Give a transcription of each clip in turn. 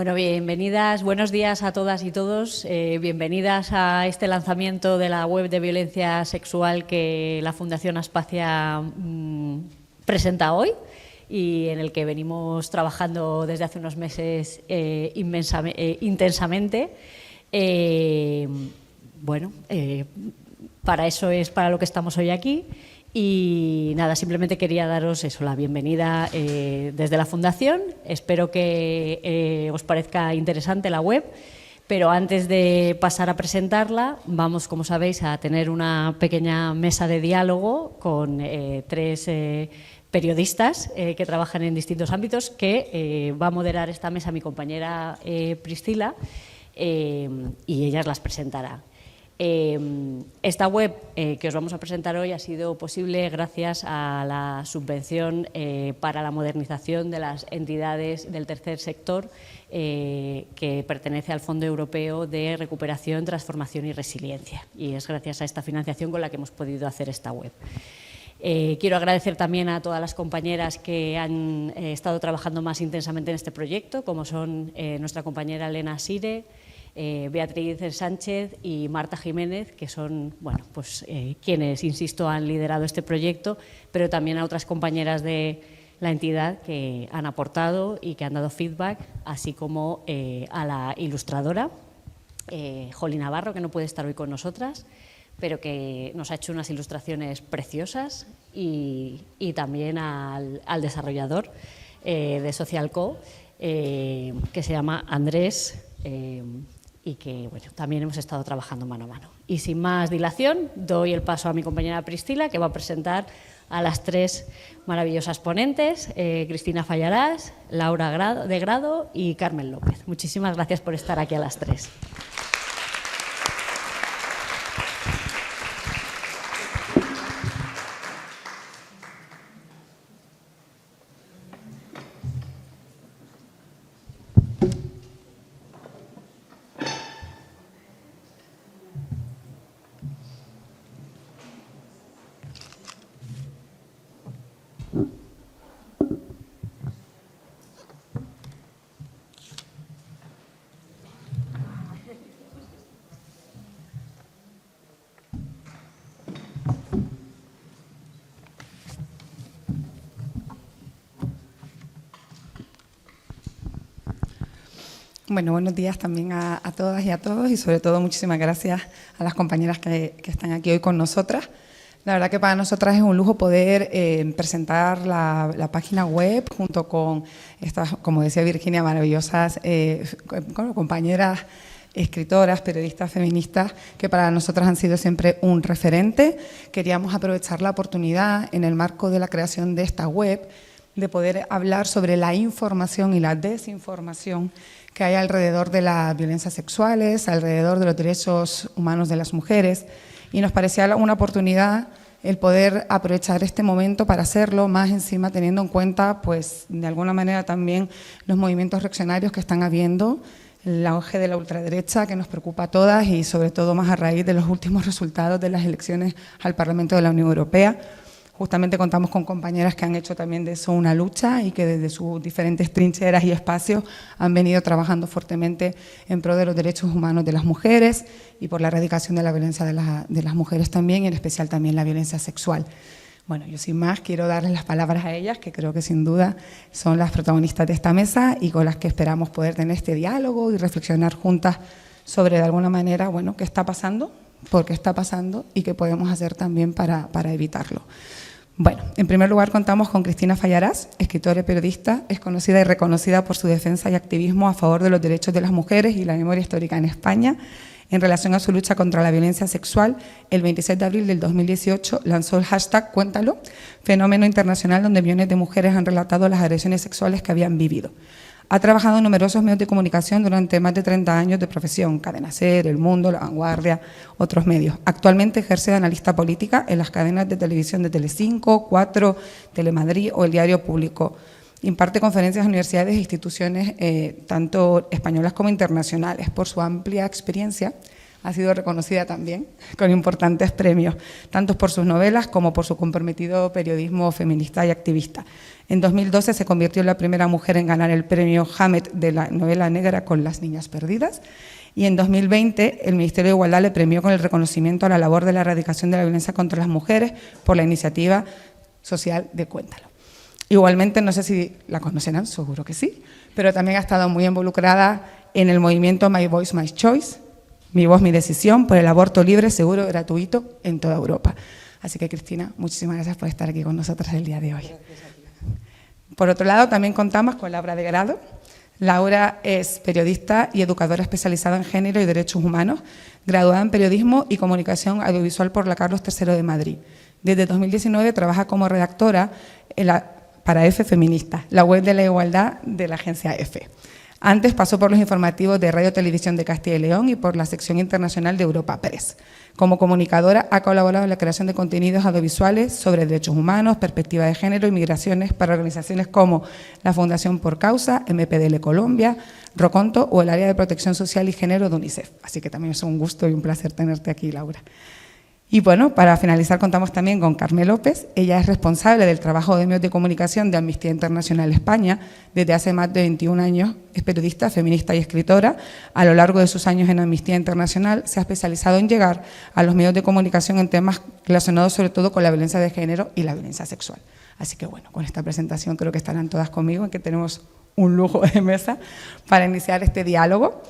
Bueno, bienvenidas, buenos días a todas y todos. Bienvenidas a este lanzamiento de la web de violencia sexual que la Fundación Aspacia presenta hoy y en el que venimos trabajando desde hace unos meses intensamente. Para eso es para lo que estamos hoy aquí. Y nada, simplemente quería daros la bienvenida desde la Fundación. Espero que os parezca interesante la web, pero antes de pasar a presentarla, vamos, como sabéis, a tener una pequeña mesa de diálogo con tres periodistas que trabajan en distintos ámbitos, que va a moderar esta mesa mi compañera Priscila y ella las presentará. Esta web que os vamos a presentar hoy ha sido posible gracias a la subvención para la modernización de las entidades del tercer sector que pertenece al Fondo Europeo de Recuperación, Transformación y Resiliencia. Y es gracias a esta financiación con la que hemos podido hacer esta web. Quiero agradecer también a todas las compañeras que han estado trabajando más intensamente en este proyecto, como son nuestra compañera Elena Sire, Beatriz Sánchez y Marta Jiménez, que son quienes, insisto, han liderado este proyecto, pero también a otras compañeras de la entidad que han aportado y que han dado feedback, así como a la ilustradora Joli Navarro, que no puede estar hoy con nosotras, pero que nos ha hecho unas ilustraciones preciosas, y también al desarrollador de Social.co, que se llama Andrés, y que también hemos estado trabajando mano a mano. Y sin más dilación, doy el paso a mi compañera Priscila, que va a presentar a las tres maravillosas ponentes, Cristina Fallarás, Laura de Grado y Carmen López. Muchísimas gracias por estar aquí a las tres. Bueno, buenos días también a todas y a todos, y sobre todo muchísimas gracias a las compañeras que están aquí hoy con nosotras. La verdad que para nosotras es un lujo poder presentar la página web junto con estas, como decía Virginia, maravillosas compañeras escritoras, periodistas feministas, que para nosotras han sido siempre un referente. Queríamos aprovechar la oportunidad en el marco de la creación de esta web de poder hablar sobre la información y la desinformación que hay alrededor de las violencias sexuales, alrededor de los derechos humanos de las mujeres, y nos parecía una oportunidad el poder aprovechar este momento para hacerlo, más encima teniendo en cuenta, pues, de alguna manera también los movimientos reaccionarios que están habiendo, el auge de la ultraderecha que nos preocupa a todas, y sobre todo más a raíz de los últimos resultados de las elecciones al Parlamento de la Unión Europea. Justamente contamos con compañeras que han hecho también de eso una lucha y que desde sus diferentes trincheras y espacios han venido trabajando fuertemente en pro de los derechos humanos de las mujeres y por la erradicación de la violencia de las mujeres también, y en especial también la violencia sexual. Bueno, yo sin más quiero darles las palabras a ellas, que creo que sin duda son las protagonistas de esta mesa y con las que esperamos poder tener este diálogo y reflexionar juntas sobre, de alguna manera, bueno, qué está pasando, por qué está pasando y qué podemos hacer también para evitarlo. Bueno, en primer lugar contamos con Cristina Fallarás, escritora y periodista, es conocida y reconocida por su defensa y activismo a favor de los derechos de las mujeres y la memoria histórica en España. En relación a su lucha contra la violencia sexual, el 26 de abril del 2018 lanzó el hashtag Cuéntalo, fenómeno internacional donde millones de mujeres han relatado las agresiones sexuales que habían vivido. Ha trabajado en numerosos medios de comunicación durante más de 30 años de profesión, Cadena SER, El Mundo, La Vanguardia, otros medios. Actualmente ejerce de analista política en las cadenas de televisión de Telecinco, 4, Telemadrid o El Diario Público. Imparte conferencias en universidades e instituciones tanto españolas como internacionales. Por su amplia experiencia ha sido reconocida también con importantes premios, tanto por sus novelas como por su comprometido periodismo feminista y activista. En 2012 se convirtió en la primera mujer en ganar el premio Hammett de la novela negra con Las niñas perdidas, y en 2020 el Ministerio de Igualdad le premió con el reconocimiento a la labor de la erradicación de la violencia contra las mujeres por la iniciativa social de Cuéntalo. Igualmente, no sé si la conocerán, seguro que sí, pero también ha estado muy involucrada en el movimiento My Voice, My Choice, Mi voz, mi decisión, por el aborto libre, seguro y gratuito en toda Europa. Así que, Cristina, muchísimas gracias por estar aquí con nosotros el día de hoy. Por otro lado, también contamos con Laura de Grado. Laura es periodista y educadora especializada en género y derechos humanos, graduada en periodismo y comunicación audiovisual por la Carlos III de Madrid. Desde 2019 trabaja como redactora para EFE Feminista, la web de la igualdad de la agencia EFE. Antes pasó por los informativos de Radio Televisión de Castilla y León y por la sección internacional de Europa Press. Como comunicadora ha colaborado en la creación de contenidos audiovisuales sobre derechos humanos, perspectiva de género y migraciones para organizaciones como la Fundación Por Causa, MPDL Colombia, Roconto o el Área de Protección Social y Género de UNICEF. Así que también es un gusto y un placer tenerte aquí, Laura. Y bueno, para finalizar contamos también con Carmen López. Ella es responsable del trabajo de medios de comunicación de Amnistía Internacional España. Desde hace más de 21 años es periodista, feminista y escritora. A lo largo de sus años en Amnistía Internacional se ha especializado en llegar a los medios de comunicación en temas relacionados sobre todo con la violencia de género y la violencia sexual. Así que bueno, con esta presentación creo que estarán todas conmigo, en que tenemos un lujo de mesa para iniciar este diálogo.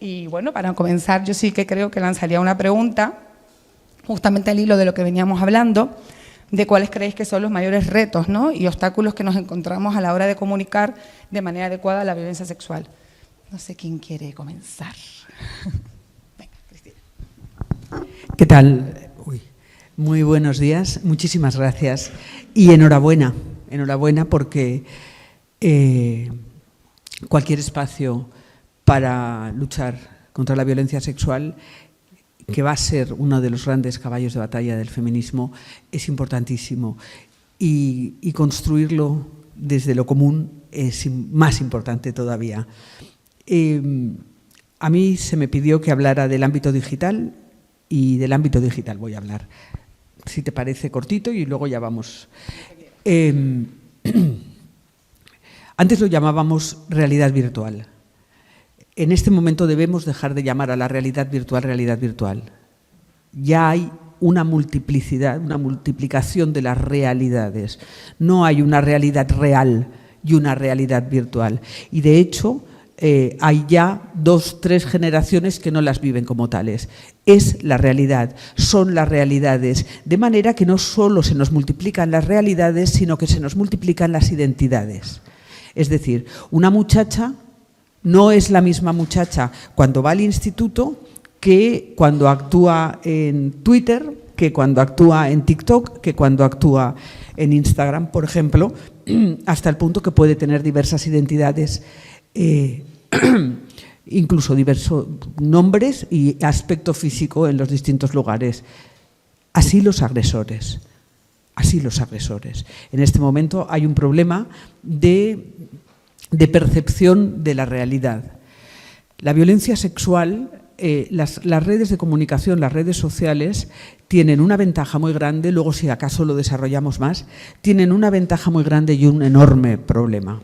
Y bueno, para comenzar yo sí que creo que lanzaría una pregunta justamente al hilo de lo que veníamos hablando, de cuáles creéis que son los mayores retos, ¿no?, y obstáculos que nos encontramos a la hora de comunicar de manera adecuada la violencia sexual. No sé quién quiere comenzar. Venga, Cristina. ¿Qué tal? Muy buenos días, muchísimas gracias y enhorabuena porque cualquier espacio para luchar contra la violencia sexual, que va a ser uno de los grandes caballos de batalla del feminismo, es importantísimo. Y construirlo desde lo común es más importante todavía. A mí se me pidió que hablara del ámbito digital y del ámbito digital voy a hablar. Si te parece cortito y luego ya vamos. Antes lo llamábamos realidad virtual. En este momento debemos dejar de llamar a la realidad virtual. Ya hay una multiplicidad, una multiplicación de las realidades. No hay una realidad real y una realidad virtual. Y de hecho, hay ya 2, 3 generaciones que no las viven como tales. Es la realidad, son las realidades. De manera que no solo se nos multiplican las realidades, sino que se nos multiplican las identidades. Es decir, una muchacha no es la misma muchacha cuando va al instituto que cuando actúa en Twitter, que cuando actúa en TikTok, que cuando actúa en Instagram, por ejemplo, hasta el punto que puede tener diversas identidades, incluso diversos nombres y aspecto físico en los distintos lugares. Así los agresores. En este momento hay un problema de percepción de la realidad. La violencia sexual, las redes de comunicación, las redes sociales, tienen una ventaja muy grande, luego si acaso lo desarrollamos más, tienen una ventaja muy grande y un enorme problema.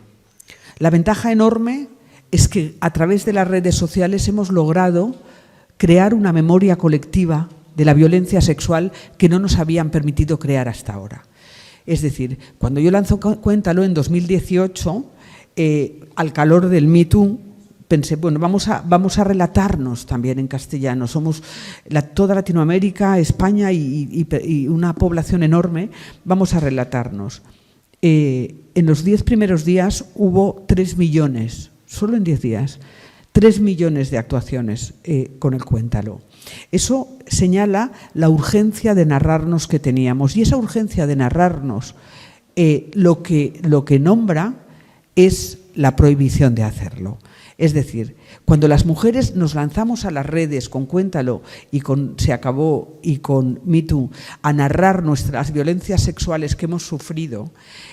La ventaja enorme es que a través de las redes sociales hemos logrado crear una memoria colectiva de la violencia sexual que no nos habían permitido crear hasta ahora. Es decir, cuando yo lanzo Cuéntalo en 2018, al calor del Me Too, pensé, bueno, vamos a relatarnos también en castellano. Somos toda Latinoamérica, España y una población enorme, vamos a relatarnos. En los 10 primeros días hubo 3 millones, solo en 10 días, 3 millones de actuaciones con el Cuéntalo. Eso señala la urgencia de narrarnos que teníamos, y esa urgencia de narrarnos lo que nombra es la prohibición de hacerlo. Es decir, cuando las mujeres nos lanzamos a las redes con Cuéntalo y con Se Acabó y con Me Too a narrar nuestras violencias sexuales que hemos sufrido,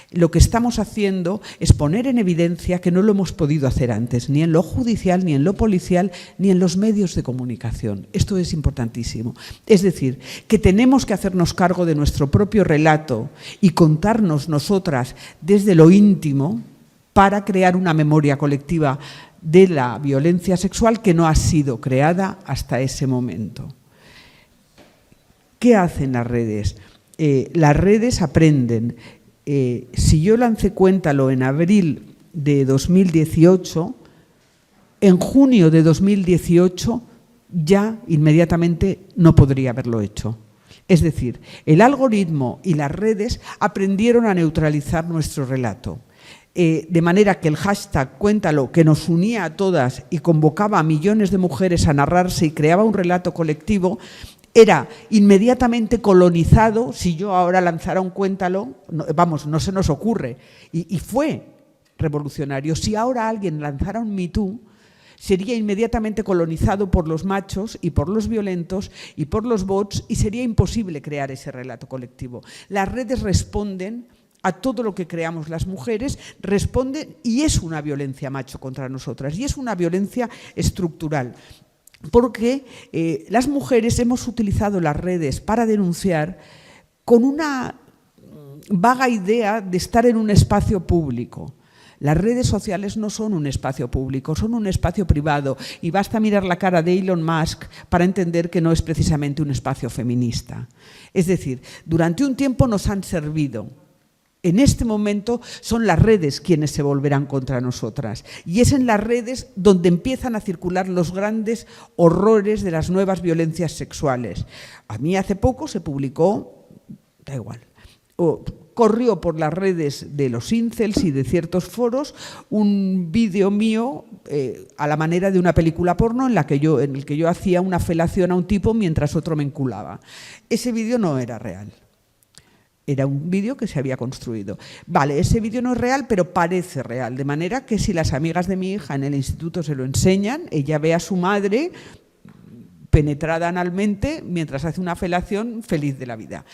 lo que estamos haciendo es poner en evidencia que no lo hemos podido hacer antes, ni en lo judicial, ni en lo policial, ni en los medios de comunicación. Esto es importantísimo. Es decir, que tenemos que hacernos cargo de nuestro propio relato y contarnos nosotras desde lo íntimo para crear una memoria colectiva de la violencia sexual que no ha sido creada hasta ese momento. ¿Qué hacen las redes? Las redes aprenden. Si yo lancé Cuéntalo en abril de 2018, en junio de 2018 ya inmediatamente no podría haberlo hecho. Es decir, el algoritmo y las redes aprendieron a neutralizar nuestro relato. De manera que el hashtag Cuéntalo, que nos unía a todas y convocaba a millones de mujeres a narrarse y creaba un relato colectivo, era inmediatamente colonizado. Si yo ahora lanzara un Cuéntalo, no se nos ocurre, y fue revolucionario. Si ahora alguien lanzara un Me Too, sería inmediatamente colonizado por los machos y por los violentos y por los bots, y sería imposible crear ese relato colectivo. Las redes responden a todo lo que creamos las mujeres, responden, y es una violencia macho contra nosotras, y es una violencia estructural. Porque las mujeres hemos utilizado las redes para denunciar con una vaga idea de estar en un espacio público. Las redes sociales no son un espacio público, son un espacio privado, y basta mirar la cara de Elon Musk para entender que no es precisamente un espacio feminista. Es decir, durante un tiempo nos han servido. En este momento son las redes quienes se volverán contra nosotras, y es en las redes donde empiezan a circular los grandes horrores de las nuevas violencias sexuales. A mí hace poco se publicó, da igual, corrió por las redes de los incels y de ciertos foros un vídeo mío a la manera de una película porno en el que yo hacía una felación a un tipo mientras otro me enculaba. Ese vídeo no era real. Era un vídeo que se había construido. Vale, ese vídeo no es real, pero parece real. De manera que si las amigas de mi hija en el instituto se lo enseñan, ella ve a su madre penetrada analmente mientras hace una felación, feliz de la vida.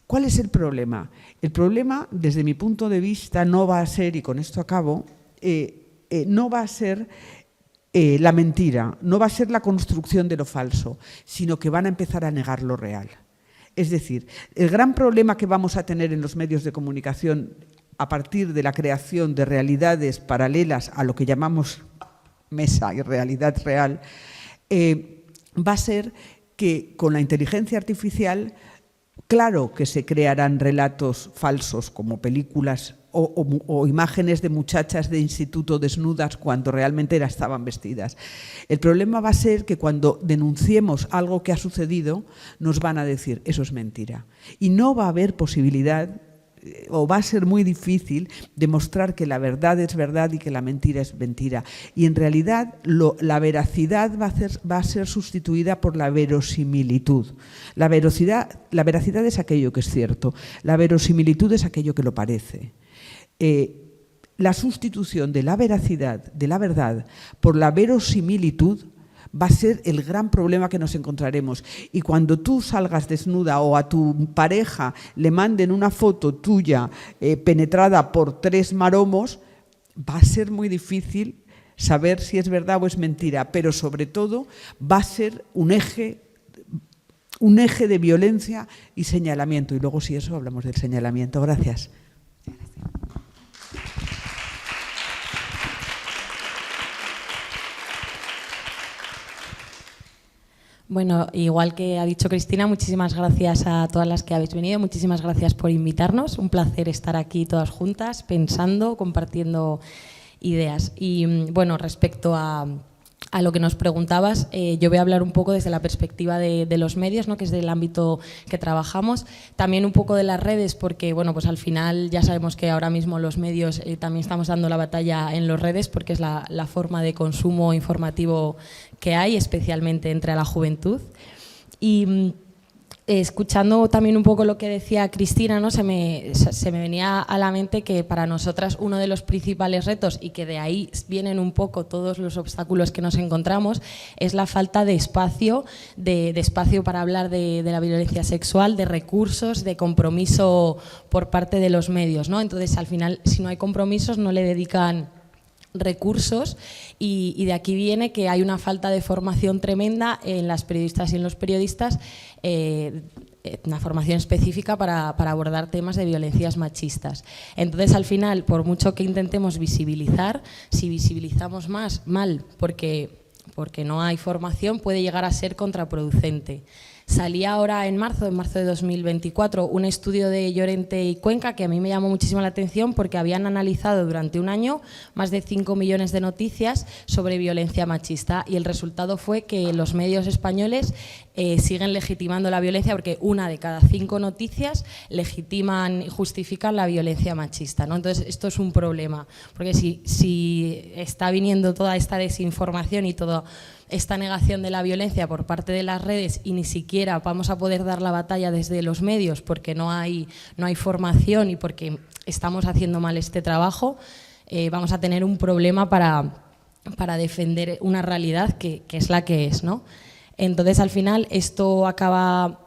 ¿Cuál es el problema? El problema, desde mi punto de vista, no va a ser, y con esto acabo, no va a ser la mentira, no va a ser la construcción de lo falso, sino que van a empezar a negar lo real. Es decir, el gran problema que vamos a tener en los medios de comunicación a partir de la creación de realidades paralelas a lo que llamamos mesa y realidad real, va a ser que con la inteligencia artificial, claro que se crearán relatos falsos como películas o imágenes de muchachas de instituto desnudas cuando realmente estaban vestidas. El problema va a ser que cuando denunciemos algo que ha sucedido, nos van a decir, eso es mentira. Y no va a haber posibilidad, o va a ser muy difícil, demostrar que la verdad es verdad y que la mentira es mentira. Y en realidad la veracidad va a ser sustituida por la verosimilitud. La veracidad es aquello que es cierto, la verosimilitud es aquello que lo parece. La sustitución de la veracidad, de la verdad, por la verosimilitud va a ser el gran problema que nos encontraremos. Y cuando tú salgas desnuda o a tu pareja le manden una foto tuya penetrada por 3 maromos, va a ser muy difícil saber si es verdad o es mentira, pero sobre todo va a ser un eje de violencia y señalamiento. Y luego, si eso, hablamos del señalamiento. Gracias. Bueno, igual que ha dicho Cristina, muchísimas gracias a todas las que habéis venido, muchísimas gracias por invitarnos, un placer estar aquí todas juntas, pensando, compartiendo ideas. Y bueno, respecto a lo que nos preguntabas, yo voy a hablar un poco desde la perspectiva de los medios, ¿no?, que es del ámbito que trabajamos, también un poco de las redes, porque bueno, pues al final ya sabemos que ahora mismo los medios también estamos dando la batalla en las redes, porque es la forma de consumo informativo que hay, especialmente entre la juventud. Y escuchando también un poco lo que decía Cristina, ¿no? se me venía a la mente que para nosotras uno de los principales retos, y que de ahí vienen un poco todos los obstáculos que nos encontramos, es la falta de espacio, de espacio para hablar de la violencia sexual, de recursos, de compromiso por parte de los medios, ¿no? Entonces, al final, si no hay compromisos, no le dedican recursos, y de aquí viene que hay una falta de formación tremenda en las periodistas y en los periodistas, una formación específica para abordar temas de violencias machistas. Entonces, al final, por mucho que intentemos visibilizar, si visibilizamos más, mal, porque no hay formación, puede llegar a ser contraproducente. Salía ahora en marzo de 2024, un estudio de Llorente y Cuenca que a mí me llamó muchísimo la atención, porque habían analizado durante un año más de 5 millones de noticias sobre violencia machista, y el resultado fue que los medios españoles siguen legitimando la violencia, porque 1 de cada 5 noticias legitiman y justifican la violencia machista, ¿no? Entonces, esto es un problema, porque si está viniendo toda esta desinformación y toda esta negación de la violencia por parte de las redes, y ni siquiera vamos a poder dar la batalla desde los medios porque no hay formación y porque estamos haciendo mal este trabajo, vamos a tener un problema para defender una realidad que es la que es, ¿no? Entonces, al final, esto acaba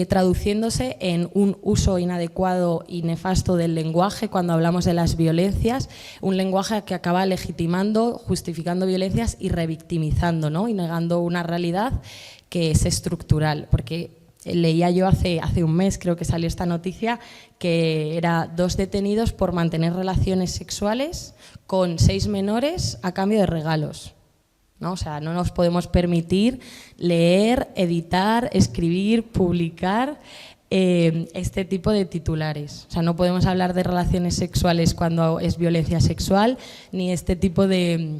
traduciéndose en un uso inadecuado y nefasto del lenguaje cuando hablamos de las violencias, un lenguaje que acaba legitimando, justificando violencias y revictimizando, ¿no? Y negando una realidad que es estructural, porque leía yo hace un mes, creo que salió esta noticia, que era 2 detenidos por mantener relaciones sexuales con 6 menores a cambio de regalos, ¿no? O sea, no nos podemos permitir leer, editar, escribir, publicar este tipo de titulares. O sea, no podemos hablar de relaciones sexuales cuando es violencia sexual, ni este tipo de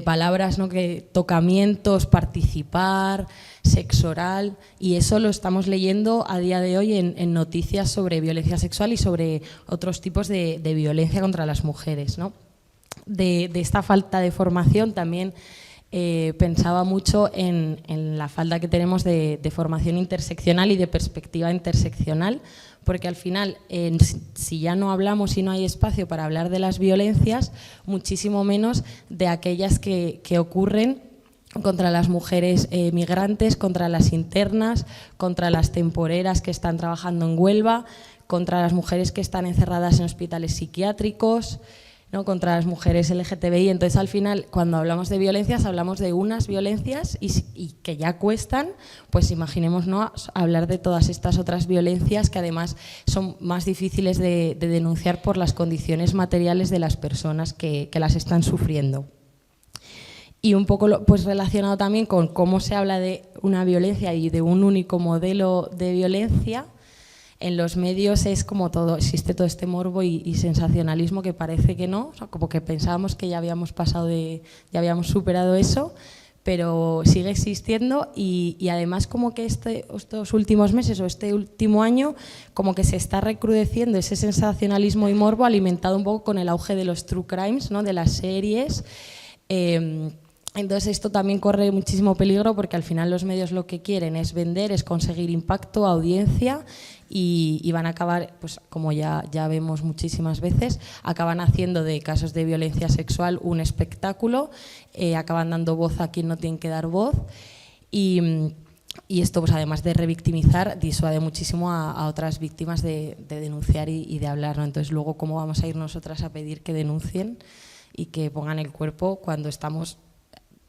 palabras, ¿no? Que tocamientos, participar, sexo oral, y eso lo estamos leyendo a día de hoy en noticias sobre violencia sexual y sobre otros tipos de violencia contra las mujeres, ¿no? De esta falta de formación también pensaba mucho en la falta que tenemos de formación interseccional y de perspectiva interseccional, porque al final, si ya no hablamos y no hay espacio para hablar de las violencias, muchísimo menos de aquellas que ocurren contra las mujeres migrantes, contra las internas, contra las temporeras que están trabajando en Huelva, contra las mujeres que están encerradas en hospitales psiquiátricos, ¿no? Contra las mujeres LGTBI. Entonces, al final, cuando hablamos de violencias, hablamos de unas violencias y que ya cuestan, pues imaginémonos hablar de todas estas otras violencias que además son más difíciles de denunciar por las condiciones materiales de las personas que las están sufriendo. Y un poco pues relacionado también con cómo se habla de una violencia y de un único modelo de violencia. En los medios es como todo, existe todo este morbo y sensacionalismo que parece que no, o sea, como que pensábamos que ya habíamos ya habíamos superado eso, pero sigue existiendo y además como que estos últimos meses o este último año como que se está recrudeciendo ese sensacionalismo y morbo alimentado un poco con el auge de los true crimes, ¿no? De las series. Entonces esto también corre muchísimo peligro porque al final los medios lo que quieren es vender, es conseguir impacto, audiencia y van a acabar, pues como ya vemos muchísimas veces, acaban haciendo de casos de violencia sexual un espectáculo, acaban dando voz a quien no tiene que dar voz y esto, pues además de revictimizar, disuade muchísimo a otras víctimas de denunciar y de hablar, ¿no? Entonces luego, ¿cómo vamos a ir nosotras a pedir que denuncien y que pongan el cuerpo cuando estamos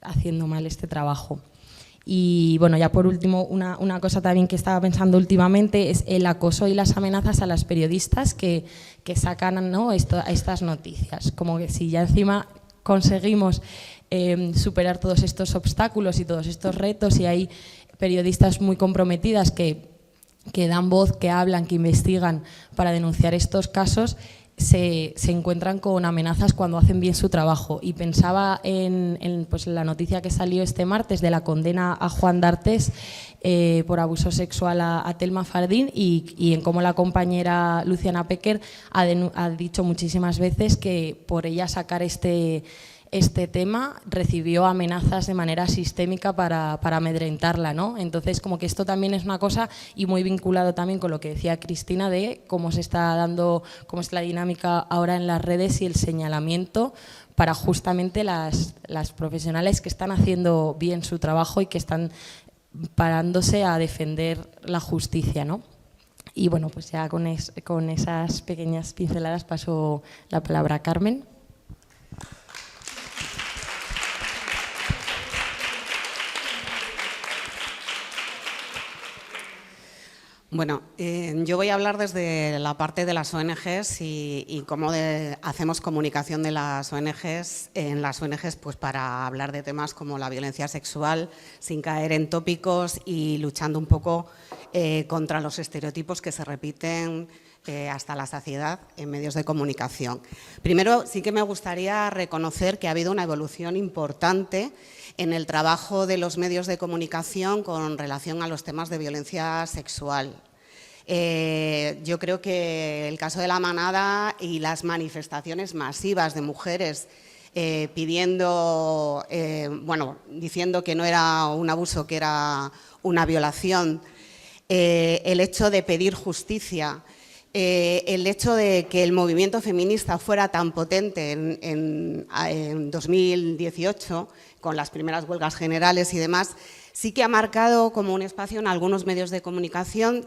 haciendo mal este trabajo? Y bueno, ya por último, una cosa también que estaba pensando últimamente es el acoso y las amenazas a las periodistas que sacan, ¿no? estas noticias. Como que si ya encima conseguimos superar todos estos obstáculos y todos estos retos y hay periodistas muy comprometidas que dan voz, que hablan, que investigan para denunciar estos casos, se encuentran con amenazas cuando hacen bien su trabajo. Y pensaba en pues, la noticia que salió este martes de la condena a Juan d'Artés por abuso sexual a Telma Fardín y en cómo la compañera Luciana Pecker ha dicho muchísimas veces que por ella sacar este este tema recibió amenazas de manera sistémica para amedrentarla, ¿no? Entonces, como que esto también es una cosa, y muy vinculado también con lo que decía Cristina de cómo se está dando, cómo es la dinámica ahora en las redes y el señalamiento para justamente las profesionales que están haciendo bien su trabajo y que están parándose a defender la justicia, ¿no? Y bueno, pues ya con esas pequeñas pinceladas paso la palabra a Carmen. Bueno, yo voy a hablar desde la parte de las ONGs y cómo hacemos comunicación de las ONGs en las ONGs, pues para hablar de temas como la violencia sexual sin caer en tópicos y luchando un poco contra los estereotipos que se repiten hasta la saciedad en medios de comunicación. Primero, sí que me gustaría reconocer que ha habido una evolución importante en el trabajo de los medios de comunicación con relación a los temas de violencia sexual. Yo creo que el caso de La Manada y las manifestaciones masivas de mujeres pidiendo, diciendo que no era un abuso, que era una violación, el hecho de pedir justicia, el hecho de que el movimiento feminista fuera tan potente en 2018, con las primeras huelgas generales y demás, sí que ha marcado como un espacio en algunos medios de comunicación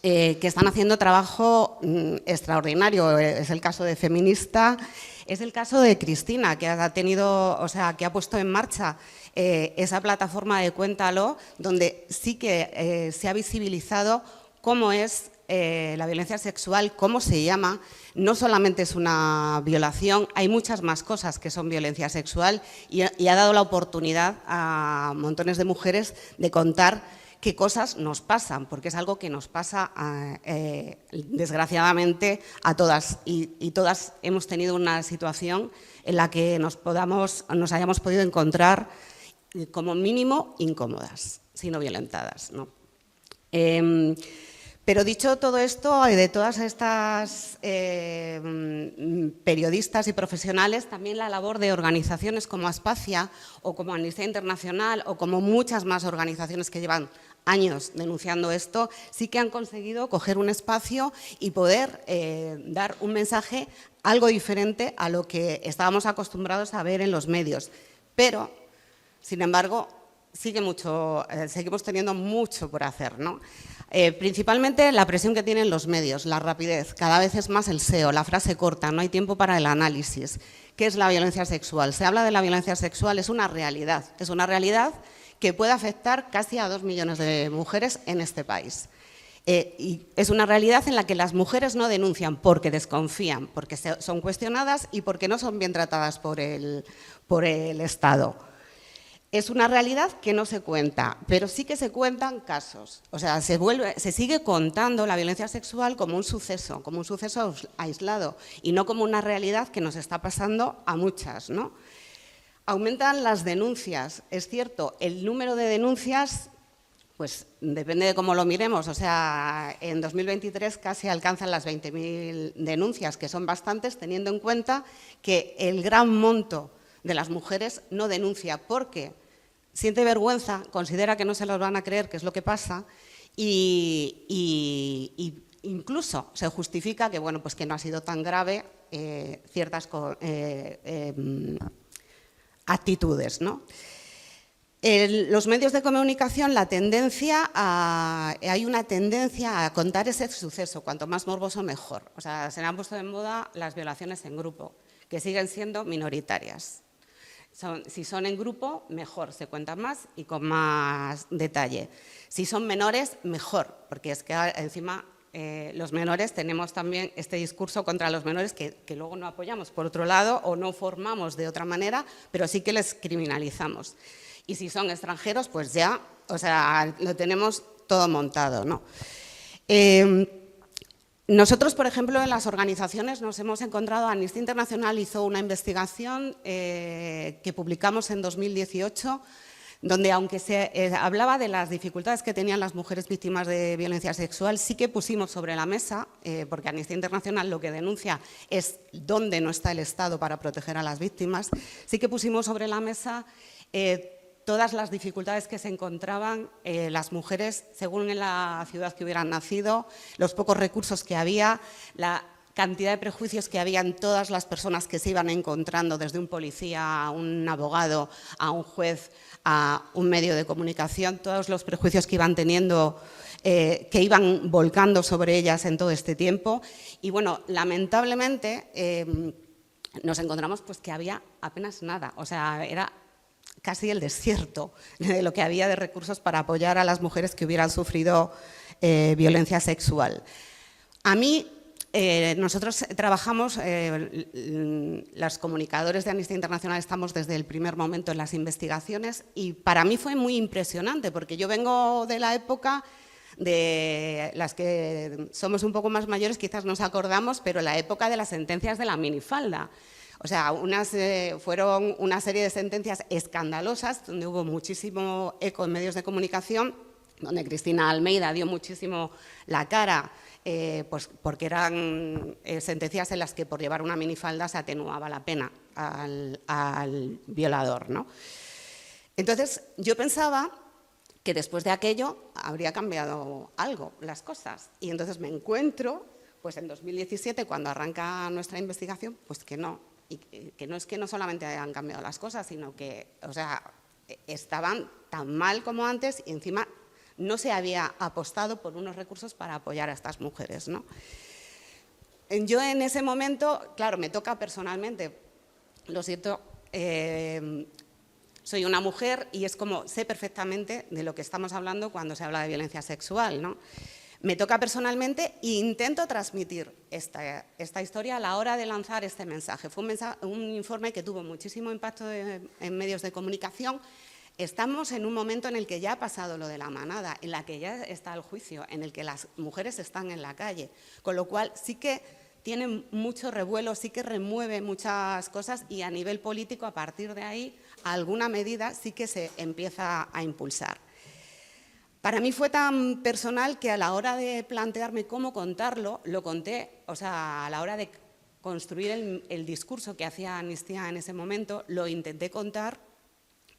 que están haciendo trabajo extraordinario. Es el caso de Feminista, es el caso de Cristina, que ha tenido, que ha puesto en marcha esa plataforma de Cuéntalo, donde sí que se ha visibilizado cómo es la violencia sexual, cómo se llama. No solamente es una violación, hay muchas más cosas que son violencia sexual y ha dado la oportunidad a montones de mujeres de contar qué cosas nos pasan, porque es algo que nos pasa desgraciadamente a todas y todas hemos tenido una situación en la que nos hayamos podido encontrar como mínimo incómodas, sino violentadas, ¿no? Pero dicho todo esto, de todas estas periodistas y profesionales, también la labor de organizaciones como Aspacia o como Amnistía Internacional o como muchas más organizaciones que llevan años denunciando esto, sí que han conseguido coger un espacio y poder dar un mensaje algo diferente a lo que estábamos acostumbrados a ver en los medios. Pero, sin embargo, seguimos teniendo mucho por hacer, ¿no? Principalmente la presión que tienen los medios, la rapidez, cada vez es más el SEO, la frase corta, no hay tiempo para el análisis. ¿Qué es la violencia sexual? Se habla de la violencia sexual, es una realidad que puede afectar casi a 2 millones de mujeres en este país. Y es una realidad en la que las mujeres no denuncian porque desconfían, porque son cuestionadas y porque no son bien tratadas por el Estado. Es una realidad que no se cuenta, pero sí que se cuentan casos. O sea, se sigue contando la violencia sexual como un suceso aislado y no como una realidad que nos está pasando a muchas, ¿no? Aumentan las denuncias. Es cierto, el número de denuncias, pues depende de cómo lo miremos. O sea, en 2023 casi alcanzan las 20.000 denuncias, que son bastantes, teniendo en cuenta que el gran monto de las mujeres no denuncia porque siente vergüenza, considera que no se los van a creer, que es lo que pasa, y incluso se justifica que, bueno, pues que no ha sido tan grave ciertas actitudes, ¿no? Los medios de comunicación, hay una tendencia a contar ese suceso, cuanto más morboso mejor. O sea, se han puesto de moda las violaciones en grupo, que siguen siendo minoritarias. Si son en grupo, mejor, se cuentan más y con más detalle. Si son menores, mejor, porque es que encima los menores tenemos también este discurso contra los menores que luego no apoyamos por otro lado o no formamos de otra manera, pero sí que les criminalizamos. Y si son extranjeros, pues ya, o sea, lo tenemos todo montado, ¿no? Nosotros, por ejemplo, en las organizaciones nos hemos encontrado, Amnistía Internacional hizo una investigación que publicamos en 2018 donde aunque se hablaba de las dificultades que tenían las mujeres víctimas de violencia sexual, sí que pusimos sobre la mesa, porque Amnistía Internacional lo que denuncia es dónde no está el Estado para proteger a las víctimas, sí que pusimos sobre la mesa todas las dificultades que se encontraban las mujeres según en la ciudad que hubieran nacido, los pocos recursos que había, la cantidad de prejuicios que había en todas las personas que se iban encontrando, desde un policía a un abogado, a un juez, a un medio de comunicación, todos los prejuicios que iban teniendo, que iban volcando sobre ellas en todo este tiempo. Y bueno, lamentablemente nos encontramos pues que había apenas nada, o sea, era casi el desierto de lo que había de recursos para apoyar a las mujeres que hubieran sufrido violencia sexual. A mí, nosotros trabajamos, los comunicadores de Amnistía Internacional estamos desde el primer momento en las investigaciones y para mí fue muy impresionante porque yo vengo de la época de las que somos un poco más mayores, quizás nos acordamos, pero la época de las sentencias de la minifalda. O sea, fueron una serie de sentencias escandalosas donde hubo muchísimo eco en medios de comunicación, donde Cristina Almeida dio muchísimo la cara, pues porque eran sentencias en las que por llevar una minifalda se atenuaba la pena al violador, ¿no? Entonces, yo pensaba que después de aquello habría cambiado algo, las cosas. Y entonces me encuentro, pues en 2017, cuando arranca nuestra investigación, pues que no. Y que no es que no solamente hayan cambiado las cosas, sino que, o sea, estaban tan mal como antes y encima no se había apostado por unos recursos para apoyar a estas mujeres, ¿no? Yo en ese momento, claro, me toca personalmente, lo siento, soy una mujer y es como sé perfectamente de lo que estamos hablando cuando se habla de violencia sexual, ¿no? Me toca personalmente e intento transmitir esta historia a la hora de lanzar este mensaje. Fue un informe que tuvo muchísimo impacto en medios de comunicación. Estamos en un momento en el que ya ha pasado lo de la manada, en la que ya está el juicio, en el que las mujeres están en la calle, con lo cual sí que tiene mucho revuelo, sí que remueve muchas cosas y a nivel político, a partir de ahí, alguna medida sí que se empieza a impulsar. Para mí fue tan personal que a la hora de plantearme cómo contarlo, lo conté, o sea, a la hora de construir el discurso que hacía Amnistía en ese momento, lo intenté contar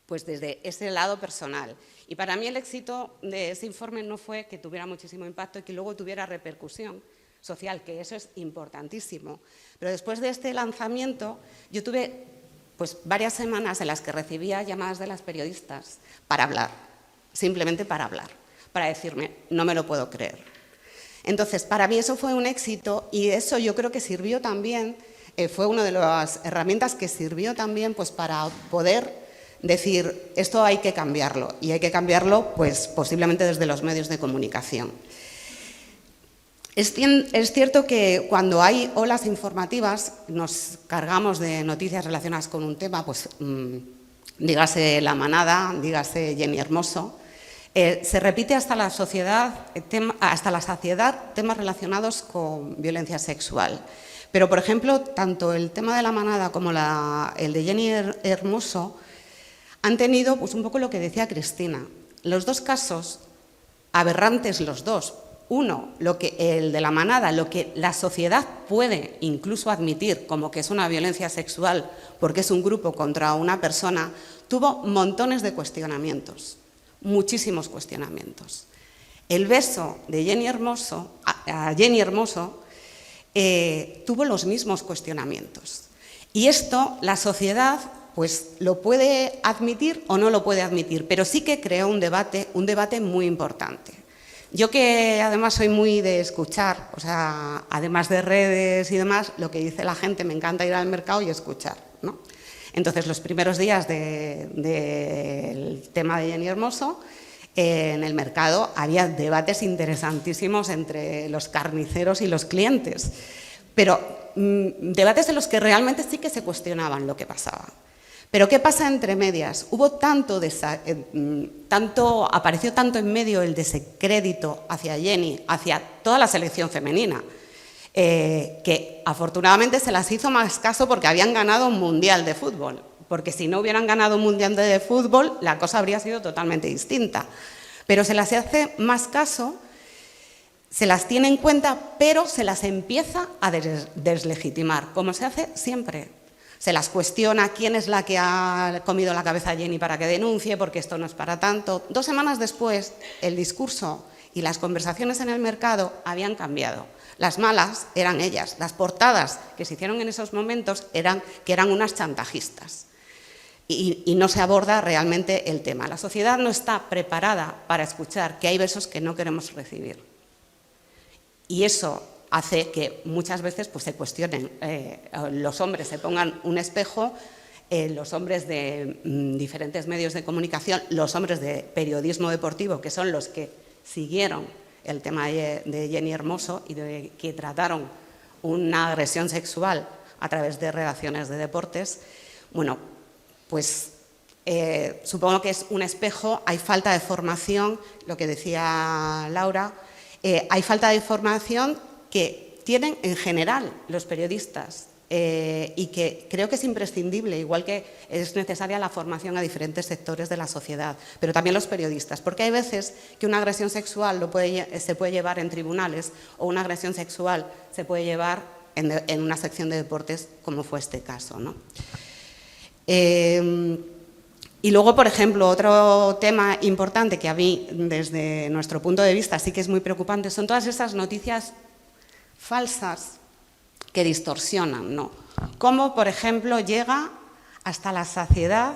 pues desde ese lado personal. Y para mí el éxito de ese informe no fue que tuviera muchísimo impacto y que luego tuviera repercusión social, que eso es importantísimo. Pero después de este lanzamiento, yo tuve pues varias semanas en las que recibía llamadas de las periodistas para hablar, simplemente para hablar, para decirme, no me lo puedo creer. Entonces, para mí eso fue un éxito y eso yo creo que sirvió también, fue una de las herramientas que sirvió también pues para poder decir, esto hay que cambiarlo, y hay que cambiarlo pues, posiblemente desde los medios de comunicación. Es cierto que cuando hay olas informativas nos cargamos de noticias relacionadas con un tema, pues dígase La Manada, dígase Jenny Hermoso, se repite hasta la saciedad temas relacionados con violencia sexual. Pero, por ejemplo, tanto el tema de La Manada como el de Jenny Hermoso han tenido pues, un poco lo que decía Cristina. Los dos casos, aberrantes los dos. Uno, el de La Manada, lo que la sociedad puede incluso admitir como que es una violencia sexual porque es un grupo contra una persona, tuvo montones de cuestionamientos, muchísimos cuestionamientos. El beso de Jenny Hermoso, tuvo los mismos cuestionamientos. Y esto la sociedad pues lo puede admitir o no lo puede admitir, pero sí que creó un debate muy importante. Yo que además soy muy de escuchar, o sea, además de redes y demás, lo que dice la gente, me encanta ir al mercado y escuchar, ¿no? Entonces, los primeros días del tema de Jenny Hermoso, en el mercado había debates interesantísimos entre los carniceros y los clientes, pero debates en los que realmente sí que se cuestionaban lo que pasaba. Pero ¿qué pasa entre medias? Apareció tanto en medio el descrédito hacia Jenny, hacia toda la selección femenina, que afortunadamente se las hizo más caso porque habían ganado un mundial de fútbol. porque si no hubieran ganado un mundial de fútbol, la cosa habría sido totalmente distinta. Pero se las hace más caso, se las tiene en cuenta, pero se las empieza a deslegitimar, como se hace siempre. Se las cuestiona quién es la que ha comido la cabeza a Jenny para que denuncie, porque esto no es para tanto. 2 semanas después, el discurso y las conversaciones en el mercado habían cambiado. Las malas eran ellas, las portadas que se hicieron en esos momentos eran unas chantajistas. Y no se aborda realmente el tema. La sociedad no está preparada para escuchar que hay besos que no queremos recibir. Y eso hace que muchas veces pues, se cuestionen. Los hombres se pongan un espejo, los hombres de diferentes medios de comunicación, los hombres de periodismo deportivo, que son los que siguieron el tema de Jenny Hermoso y que trataron una agresión sexual a través de redacciones de deportes, bueno, pues supongo que es un espejo, hay falta de formación, lo que decía Laura, hay falta de formación que tienen en general los periodistas y que creo que es imprescindible, igual que es necesaria la formación a diferentes sectores de la sociedad, pero también los periodistas, porque hay veces que una agresión sexual se puede llevar en tribunales o una agresión sexual se puede llevar en una sección de deportes, como fue este caso, ¿no? Y luego, por ejemplo, otro tema importante que a mí, desde nuestro punto de vista, sí que es muy preocupante, son todas esas noticias falsas que distorsionan, ¿no? Como, por ejemplo, llega hasta la saciedad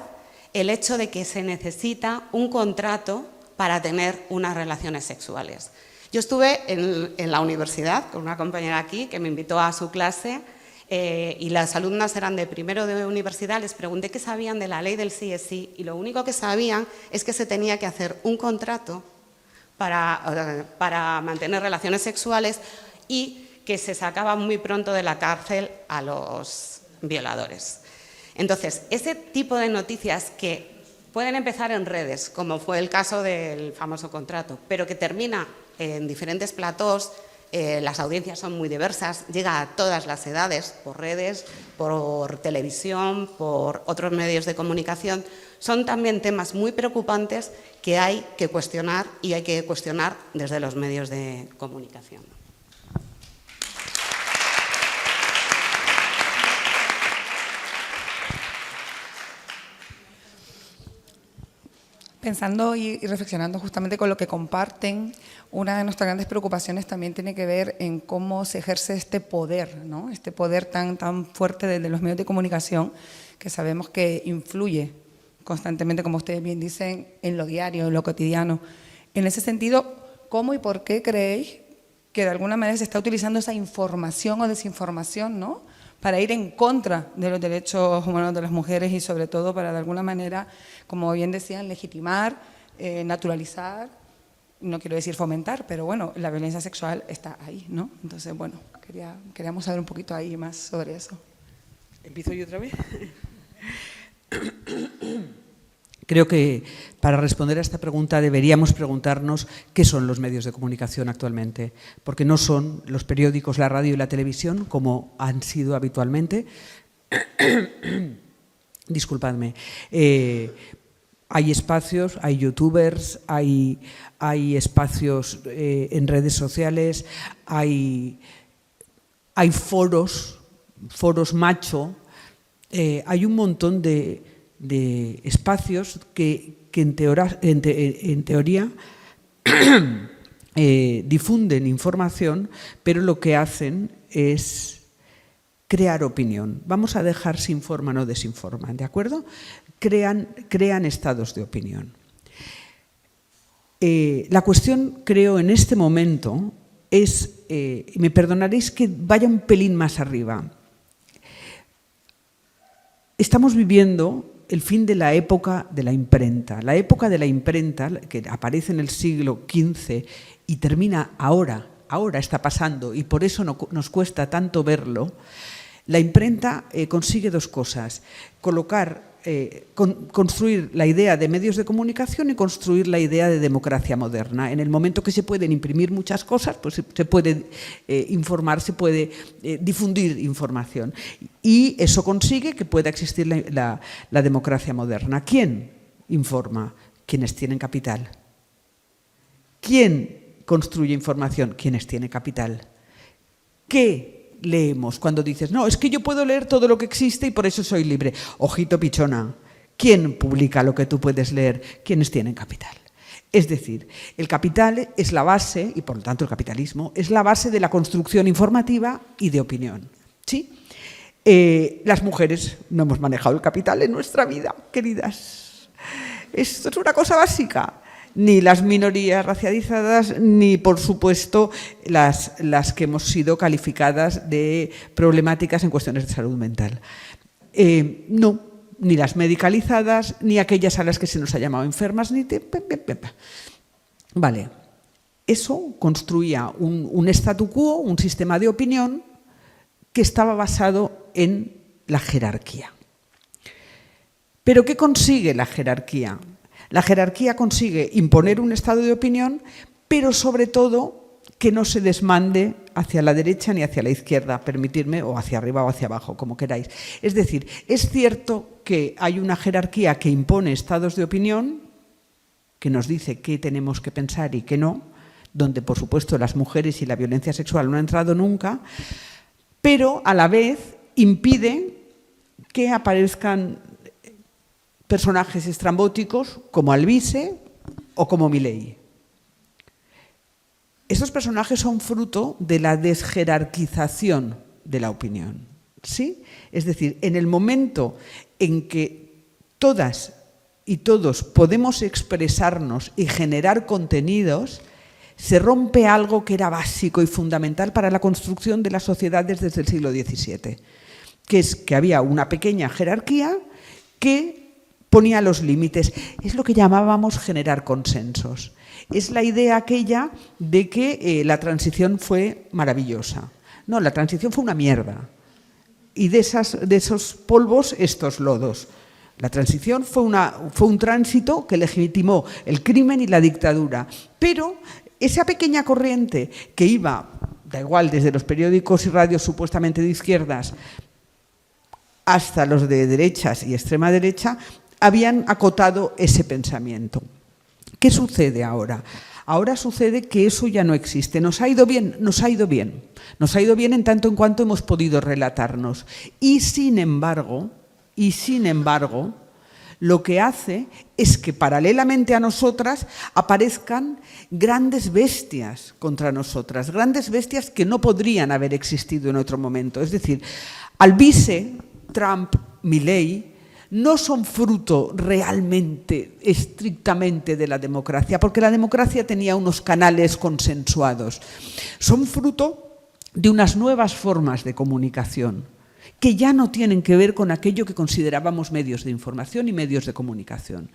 el hecho de que se necesita un contrato para tener unas relaciones sexuales. Yo estuve en la universidad con una compañera aquí que me invitó a su clase y las alumnas eran de primero de universidad, les pregunté qué sabían de la ley del sí es sí y lo único que sabían es que se tenía que hacer un contrato para mantener relaciones sexuales y que se sacaba muy pronto de la cárcel a los violadores. Entonces, ese tipo de noticias que pueden empezar en redes, como fue el caso del famoso contrato, pero que termina en diferentes platós, las audiencias son muy diversas, llega a todas las edades, por redes, por televisión, por otros medios de comunicación. Son también temas muy preocupantes que hay que cuestionar y hay que cuestionar desde los medios de comunicación. Pensando y reflexionando justamente con lo que comparten, una de nuestras grandes preocupaciones también tiene que ver en cómo se ejerce este poder, ¿no? Este poder tan fuerte de los medios de comunicación que sabemos que influye constantemente, como ustedes bien dicen, en lo diario, en lo cotidiano. En ese sentido, ¿cómo y por qué creéis que de alguna manera se está utilizando esa información o desinformación, ¿no?, para ir en contra de los derechos humanos de las mujeres y sobre todo para de alguna manera, como bien decían, legitimar, naturalizar, no quiero decir fomentar, pero bueno, la violencia sexual está ahí, ¿no? Entonces, bueno, queríamos saber un poquito ahí más sobre eso. ¿Empiezo yo otra vez? Creo que para responder a esta pregunta deberíamos preguntarnos qué son los medios de comunicación actualmente, porque no son los periódicos, la radio y la televisión, como han sido habitualmente. Disculpadme. Hay espacios, hay youtubers, hay espacios en redes sociales, hay foros macho, hay un montón de espacios que en teoría difunden información, pero lo que hacen es crear opinión. Vamos a dejar si informan o desinforman, ¿de acuerdo? Crean estados de opinión. La cuestión, creo, en este momento es, y me perdonaréis que vaya un pelín más arriba, estamos viviendo el fin de la época de la imprenta. La época de la imprenta, que aparece en el siglo XV y termina ahora está pasando y por eso nos cuesta tanto verlo. La imprenta consigue dos cosas: colocar construir la idea de medios de comunicación y construir la idea de democracia moderna. En el momento que se pueden imprimir muchas cosas, pues se puede informar, se puede difundir información. Y eso consigue que pueda existir la democracia moderna. ¿Quién informa? Quienes tienen capital. ¿Quién construye información? Quienes tienen capital. ¿Qué leemos cuando dices, no, es que yo puedo leer todo lo que existe y por eso soy libre? Ojito pichona, ¿quién publica lo que tú puedes leer? Quienes tienen capital. Es decir, el capital es la base, y por lo tanto el capitalismo, es la base de la construcción informativa y de opinión. ¿Sí? Las mujeres no hemos manejado el capital en nuestra vida, queridas. Esto es una cosa básica. Ni las minorías racializadas, ni, por supuesto, las que hemos sido calificadas de problemáticas en cuestiones de salud mental. No, ni las medicalizadas, ni aquellas a las que se nos ha llamado enfermas, ni... Vale, eso construía un statu quo, un sistema de opinión que estaba basado en la jerarquía. ¿Pero qué consigue la jerarquía? La jerarquía consigue imponer un estado de opinión, pero sobre todo que no se desmande hacia la derecha ni hacia la izquierda, permitidme, o hacia arriba o hacia abajo, como queráis. Es decir, es cierto que hay una jerarquía que impone estados de opinión, que nos dice qué tenemos que pensar y qué no, donde, por supuesto, las mujeres y la violencia sexual no han entrado nunca, pero a la vez impide que aparezcan personajes estrambóticos como Alvise o como Milei. Estos personajes son fruto de la desjerarquización de la opinión, ¿sí? Es decir, en el momento en que todas y todos podemos expresarnos y generar contenidos, se rompe algo que era básico y fundamental para la construcción de las sociedades desde el siglo XVII, que es que había una pequeña jerarquía que ponía los límites. Es lo que llamábamos generar consensos. Es la idea aquella de que la transición fue maravillosa. No, la transición fue una mierda. Y de esos polvos, estos lodos. La transición fue un tránsito que legitimó el crimen y la dictadura. Pero esa pequeña corriente que iba, da igual, desde los periódicos y radios supuestamente de izquierdas hasta los de derechas y extrema derecha, habían acotado ese pensamiento. ¿Qué sucede ahora? Ahora sucede que eso ya no existe. ¿Nos ha ido bien? Nos ha ido bien. Nos ha ido bien en tanto en cuanto hemos podido relatarnos. Y sin embargo, lo que hace es que paralelamente a nosotras aparezcan grandes bestias contra nosotras, grandes bestias que no podrían haber existido en otro momento. Es decir, Alvise, Trump, Milei, no son fruto realmente, estrictamente de la democracia, porque la democracia tenía unos canales consensuados. Son fruto de unas nuevas formas de comunicación que ya no tienen que ver con aquello que considerábamos medios de información y medios de comunicación.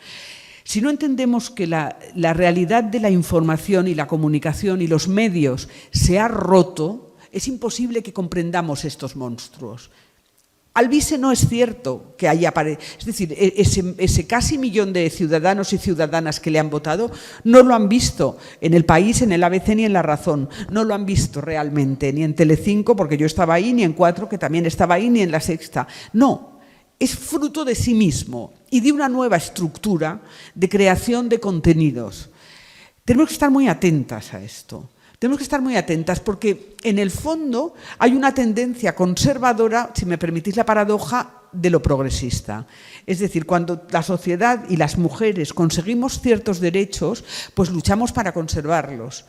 Si no entendemos que la realidad de la información y la comunicación y los medios se ha roto, es imposible que comprendamos estos monstruos. Alvise no es cierto que haya aparecido, es decir, ese casi millón de ciudadanos y ciudadanas que le han votado no lo han visto en El País, en el ABC ni en La Razón, no lo han visto realmente, ni en Telecinco, porque yo estaba ahí, ni en 4, que también estaba ahí, ni en La Sexta. No, es fruto de sí mismo y de una nueva estructura de creación de contenidos. Tenemos que estar muy atentas a esto. Tenemos que estar muy atentas porque en el fondo hay una tendencia conservadora, si me permitís la paradoja, de lo progresista. Es decir, cuando la sociedad y las mujeres conseguimos ciertos derechos, pues luchamos para conservarlos.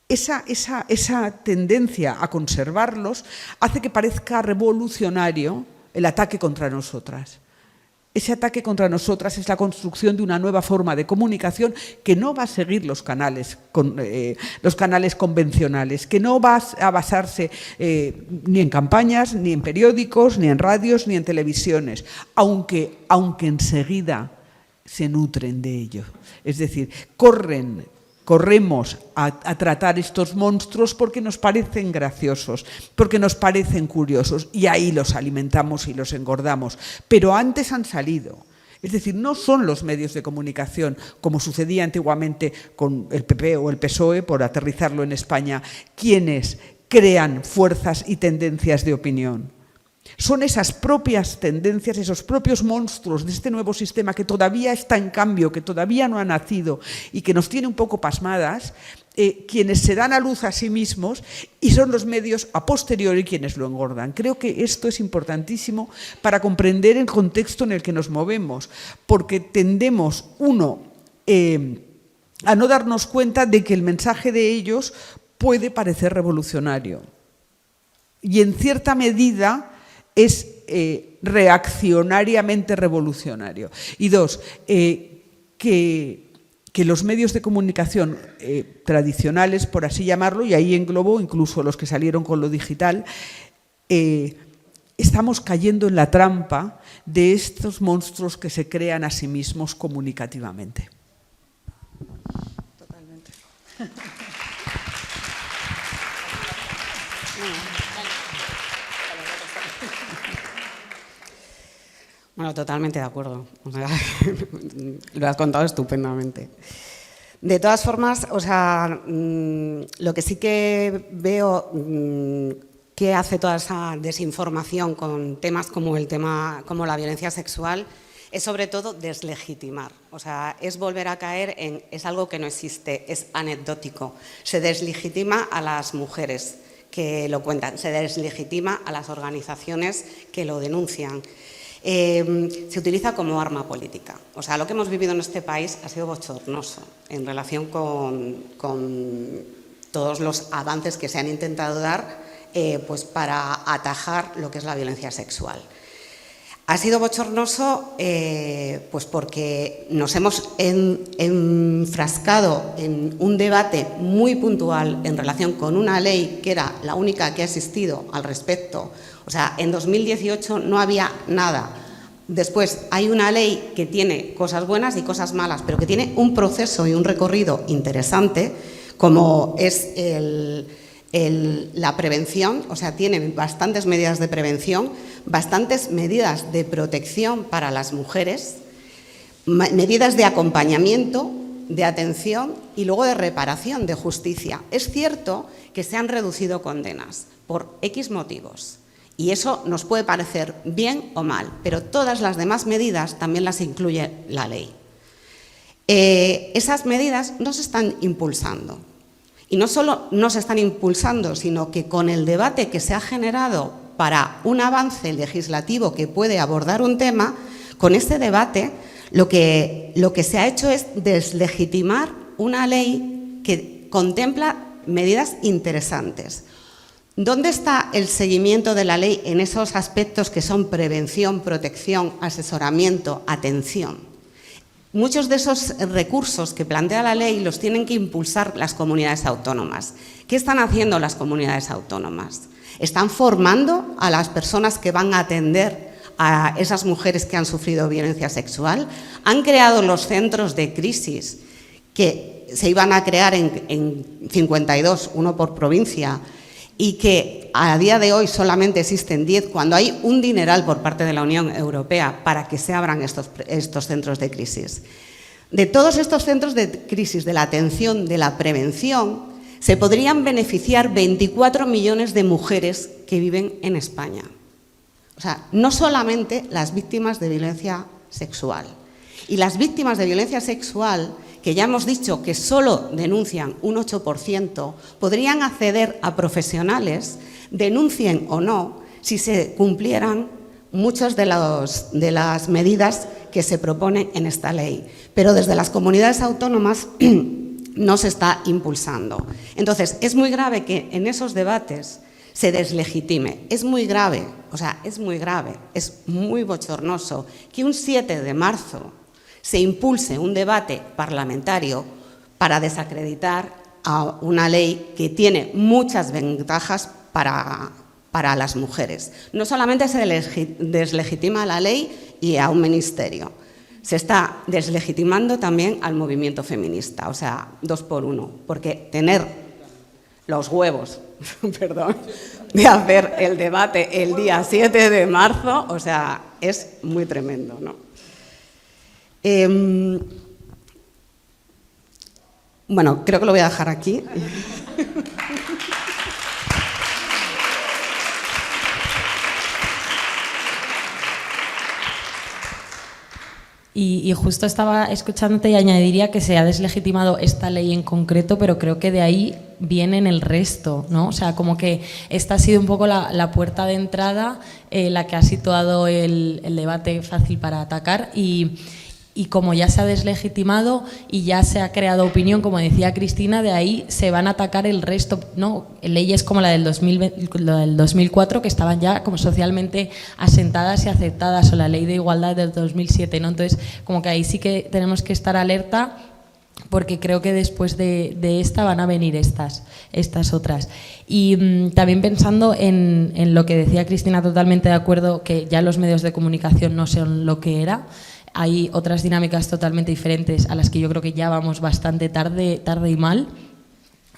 Esa tendencia a conservarlos hace que parezca revolucionario el ataque contra nosotras. Ese ataque contra nosotras es la construcción de una nueva forma de comunicación que no va a seguir los canales convencionales, que no va a basarse ni en campañas, ni en periódicos, ni en radios, ni en televisiones, aunque enseguida se nutren de ello. Es decir, corremos a tratar estos monstruos porque nos parecen graciosos, porque nos parecen curiosos y ahí los alimentamos y los engordamos. Pero antes han salido. Es decir, no son los medios de comunicación, como sucedía antiguamente con el PP o el PSOE, por aterrizarlo en España, quienes crean fuerzas y tendencias de opinión. Son esas propias tendencias, esos propios monstruos de este nuevo sistema que todavía está en cambio, que todavía no ha nacido y que nos tiene un poco pasmadas, quienes se dan a luz a sí mismos, y son los medios a posteriori quienes lo engordan. Creo que esto es importantísimo para comprender el contexto en el que nos movemos, porque tendemos, a no darnos cuenta de que el mensaje de ellos puede parecer revolucionario. Y en cierta medida es reaccionariamente revolucionario. Y dos, que los medios de comunicación tradicionales, por así llamarlo, y ahí englobo incluso los que salieron con lo digital, estamos cayendo en la trampa de estos monstruos que se crean a sí mismos comunicativamente. Totalmente. Bueno, totalmente de acuerdo. O sea, lo has contado estupendamente. De todas formas, o sea, lo que sí que veo que hace toda esa desinformación con temas como la violencia sexual es sobre todo deslegitimar. O sea, es volver a caer en es algo que no existe, es anecdótico. Se deslegitima a las mujeres que lo cuentan, se deslegitima a las organizaciones que lo denuncian. Se utiliza como arma política. O sea, lo que hemos vivido en este país ha sido bochornoso en relación con todos los avances que se han intentado dar pues para atajar lo que es la violencia sexual. Ha sido bochornoso pues porque nos hemos enfrascado en un debate muy puntual en relación con una ley que era la única que ha existido al respecto. O sea, en 2018 no había nada. Después hay una ley que tiene cosas buenas y cosas malas, pero que tiene un proceso y un recorrido interesante, como es la prevención. O sea, tiene bastantes medidas de prevención, bastantes medidas de protección para las mujeres, medidas de acompañamiento, de atención y luego de reparación, de justicia. Es cierto que se han reducido condenas por X motivos. Y eso nos puede parecer bien o mal, pero todas las demás medidas también las incluye la ley. Esas medidas no se están impulsando. Y no solo no se están impulsando, sino que con el debate que se ha generado para un avance legislativo que puede abordar un tema, con este debate lo que se ha hecho es deslegitimar una ley que contempla medidas interesantes. ¿Dónde está el seguimiento de la ley en esos aspectos que son prevención, protección, asesoramiento, atención? Muchos de esos recursos que plantea la ley los tienen que impulsar las comunidades autónomas. ¿Qué están haciendo las comunidades autónomas? Están formando a las personas que van a atender a esas mujeres que han sufrido violencia sexual. Han creado los centros de crisis que se iban a crear en 52, uno por provincia, y que a día de hoy solamente existen 10, cuando hay un dineral por parte de la Unión Europea para que se abran estos centros de crisis. De todos estos centros de crisis, de la atención, de la prevención, se podrían beneficiar 24 millones de mujeres que viven en España. O sea, no solamente las víctimas de violencia sexual. Y las víctimas de violencia sexual, que ya hemos dicho que solo denuncian un 8%, podrían acceder a profesionales, denuncien o no, si se cumplieran muchas de las medidas que se proponen en esta ley. Pero desde las comunidades autónomas no se está impulsando. Entonces, es muy grave que en esos debates se deslegitime. Es muy grave, o sea, es muy grave, es muy bochornoso que un 7 de marzo se impulse un debate parlamentario para desacreditar a una ley que tiene muchas ventajas para las mujeres. No solamente se deslegitima la ley y a un ministerio, se está deslegitimando también al movimiento feminista, o sea, 2 por 1, porque tener los huevos, perdón, de hacer el debate el día 7 de marzo, o sea, es muy tremendo, ¿no? Bueno, creo que lo voy a dejar aquí. Y justo estaba escuchándote y añadiría que se ha deslegitimado esta ley en concreto, pero creo que de ahí vienen el resto, ¿no? O sea, como que esta ha sido un poco la puerta de entrada, la que ha situado el debate fácil para atacar y como ya se ha deslegitimado y ya se ha creado opinión, como decía Cristina, de ahí se van a atacar el resto, ¿no? Leyes como la del 2004 que estaban ya como socialmente asentadas y aceptadas, o la Ley de Igualdad del 2007, ¿no? Entonces, como que ahí sí que tenemos que estar alerta, porque creo que después de esta van a venir estas otras. Y también pensando en lo que decía Cristina, totalmente de acuerdo, que ya los medios de comunicación no son lo que era. Hay otras dinámicas totalmente diferentes a las que yo creo que ya vamos bastante tarde y mal.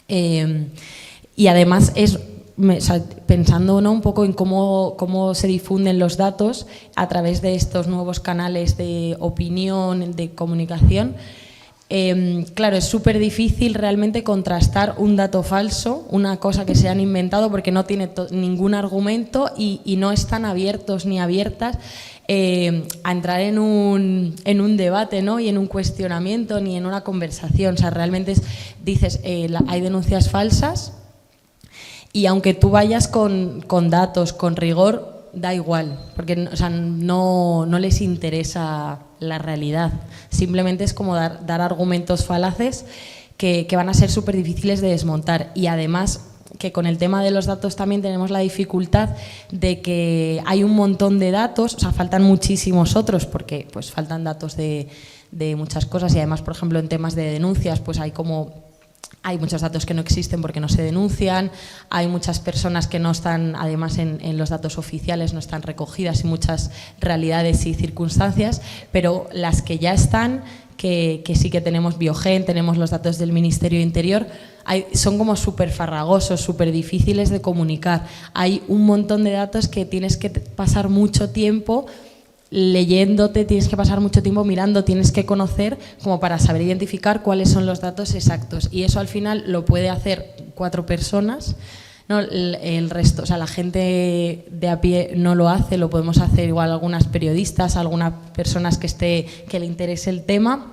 Y además pensando, ¿no?, un poco en cómo se difunden los datos a través de estos nuevos canales de opinión, de comunicación. Claro, es súper difícil realmente contrastar un dato falso, una cosa que se han inventado porque no tiene ningún argumento y no están abiertos ni abiertas a entrar en un debate, ¿no?, y en un cuestionamiento ni en una conversación. O sea, realmente dices, hay denuncias falsas y aunque tú vayas con datos, con rigor, da igual, porque o sea, no les interesa la realidad. Simplemente es como dar argumentos falaces que van a ser súper difíciles de desmontar. Y además que con el tema de los datos también tenemos la dificultad de que hay un montón de datos, o sea, faltan muchísimos otros porque pues faltan datos de muchas cosas y además, por ejemplo, en temas de denuncias pues hay muchos datos que no existen porque no se denuncian, hay muchas personas que no están, además en los datos oficiales no están recogidas y muchas realidades y circunstancias, pero las que ya están, que sí que tenemos Biogen, tenemos los datos del Ministerio de Interior, son como súper farragosos, súper difíciles de comunicar. Hay un montón de datos que tienes que pasar mucho tiempo leyéndote, tienes que pasar mucho tiempo mirando, tienes que conocer como para saber identificar cuáles son los datos exactos. Y eso al final lo puede hacer 4 personas, ¿no? El resto, o sea, la gente de a pie no lo hace, lo podemos hacer igual algunas periodistas, algunas personas que le interese el tema,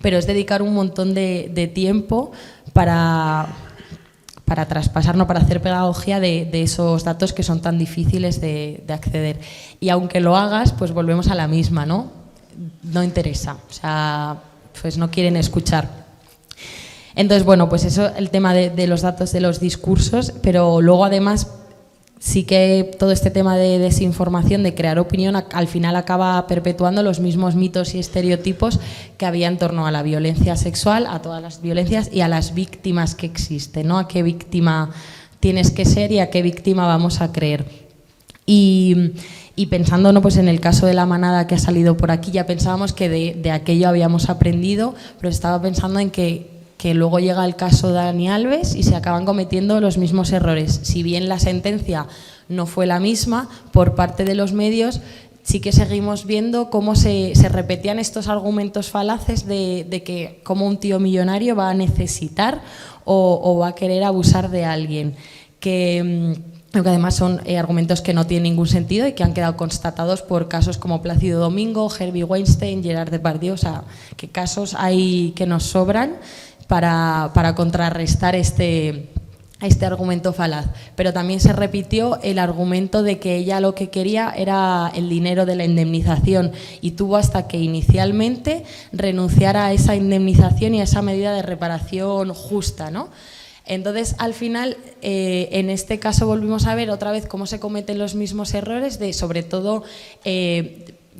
pero es dedicar un montón de tiempo para traspasar, ¿no?, para hacer pedagogía de esos datos que son tan difíciles de acceder. Y aunque lo hagas, pues volvemos a la misma, ¿no? No interesa, o sea, pues no quieren escuchar. Entonces, bueno, pues eso, el tema de los datos, de los discursos, pero luego además sí que todo este tema de desinformación, de crear opinión, al final acaba perpetuando los mismos mitos y estereotipos que había en torno a la violencia sexual, a todas las violencias y a las víctimas que existen, ¿no? A qué víctima tienes que ser y a qué víctima vamos a creer. Y pensando, ¿no?, pues en el caso de la manada que ha salido por aquí, ya pensábamos que de aquello habíamos aprendido, pero estaba pensando en que luego llega el caso de Dani Alves y se acaban cometiendo los mismos errores. Si bien la sentencia no fue la misma, por parte de los medios sí que seguimos viendo cómo se repetían estos argumentos falaces de que cómo un tío millonario va a necesitar o va a querer abusar de alguien. Que además son argumentos que no tienen ningún sentido y que han quedado constatados por casos como Plácido Domingo, Harvey Weinstein, Gerard Depardieu. O sea, que casos hay que nos sobran para contrarrestar este argumento falaz. Pero también se repitió el argumento de que ella lo que quería era el dinero de la indemnización y tuvo hasta que inicialmente renunciara a esa indemnización y a esa medida de reparación justa, ¿no? Entonces, al final, en este caso volvimos a ver otra vez cómo se cometen los mismos errores, sobre todo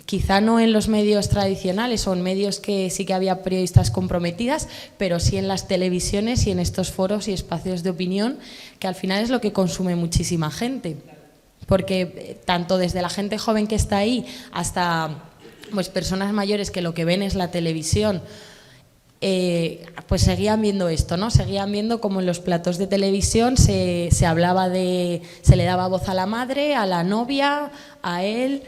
quizá no en los medios tradicionales o en medios que sí que había periodistas comprometidas, pero sí en las televisiones y en estos foros y espacios de opinión, que al final es lo que consume muchísima gente. Porque tanto desde la gente joven que está ahí hasta pues personas mayores que lo que ven es la televisión, pues seguían viendo esto, ¿no? Seguían viendo como en los platos de televisión se hablaba se le daba voz a la madre, a la novia, a él,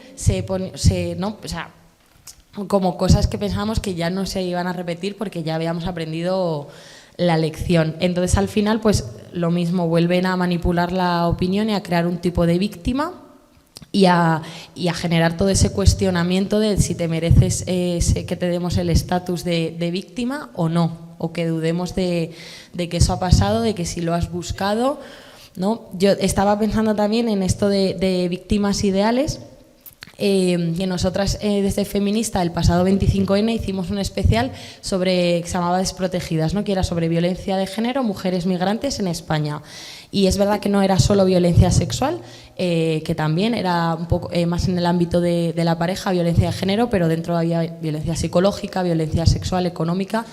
¿no? O sea, como cosas que pensábamos que ya no se iban a repetir porque ya habíamos aprendido la lección. Entonces, al final, pues lo mismo, vuelven a manipular la opinión y a crear un tipo de víctima y a generar todo ese cuestionamiento de si te mereces que te demos el estatus de víctima o no, o que dudemos de que eso ha pasado, de que si lo has buscado, ¿no? Yo estaba pensando también en esto de víctimas ideales. Que nosotras desde Feminista el pasado 25N hicimos un especial que se llamaba Desprotegidas, ¿no? Que era sobre violencia de género, mujeres migrantes en España. Y es verdad que no era solo violencia sexual, que también era un poco más en el ámbito de la pareja, violencia de género, pero dentro había violencia psicológica, violencia sexual, económica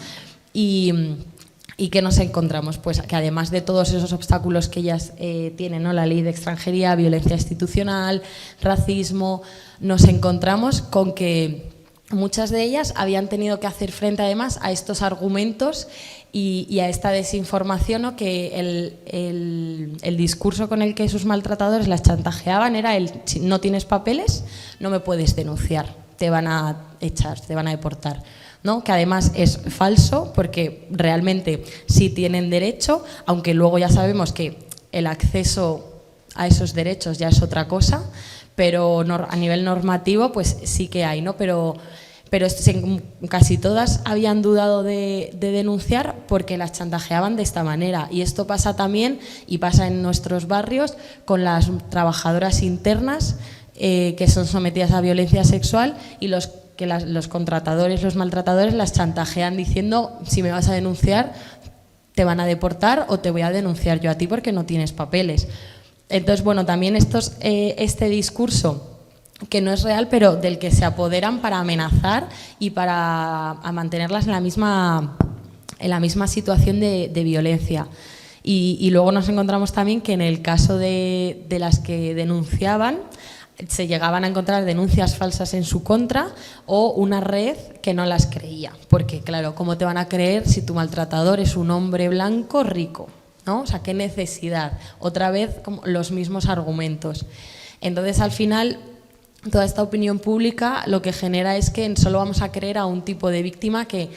¿Y qué nos encontramos? Pues que además de todos esos obstáculos que ellas tienen, ¿no? La ley de extranjería, violencia institucional, racismo, nos encontramos con que muchas de ellas habían tenido que hacer frente además a estos argumentos y a esta desinformación, ¿no? Que el discurso con el que sus maltratadores las chantajeaban era si no tienes papeles, no me puedes denunciar, te van a echar, te van a deportar, ¿no? Que además es falso porque realmente sí tienen derecho, aunque luego ya sabemos que el acceso a esos derechos ya es otra cosa, pero a nivel normativo pues sí que hay, ¿no? Pero casi todas habían dudado de denunciar porque las chantajeaban de esta manera. Y esto pasa también, y pasa en nuestros barrios, con las trabajadoras internas que son sometidas a violencia sexual y los contratadores, los maltratadores las chantajean diciendo: si me vas a denunciar te van a deportar o te voy a denunciar yo a ti porque no tienes papeles. Entonces, bueno, también este discurso que no es real, pero del que se apoderan para amenazar y para mantenerlas en la misma situación de violencia. Y luego nos encontramos también que en el caso de las que denunciaban, se llegaban a encontrar denuncias falsas en su contra o una red que no las creía. Porque, claro, ¿cómo te van a creer si tu maltratador es un hombre blanco rico? ¿No? O sea, ¿qué necesidad? Otra vez como los mismos argumentos. Entonces, al final, toda esta opinión pública lo que genera es que solo vamos a creer a un tipo de víctima que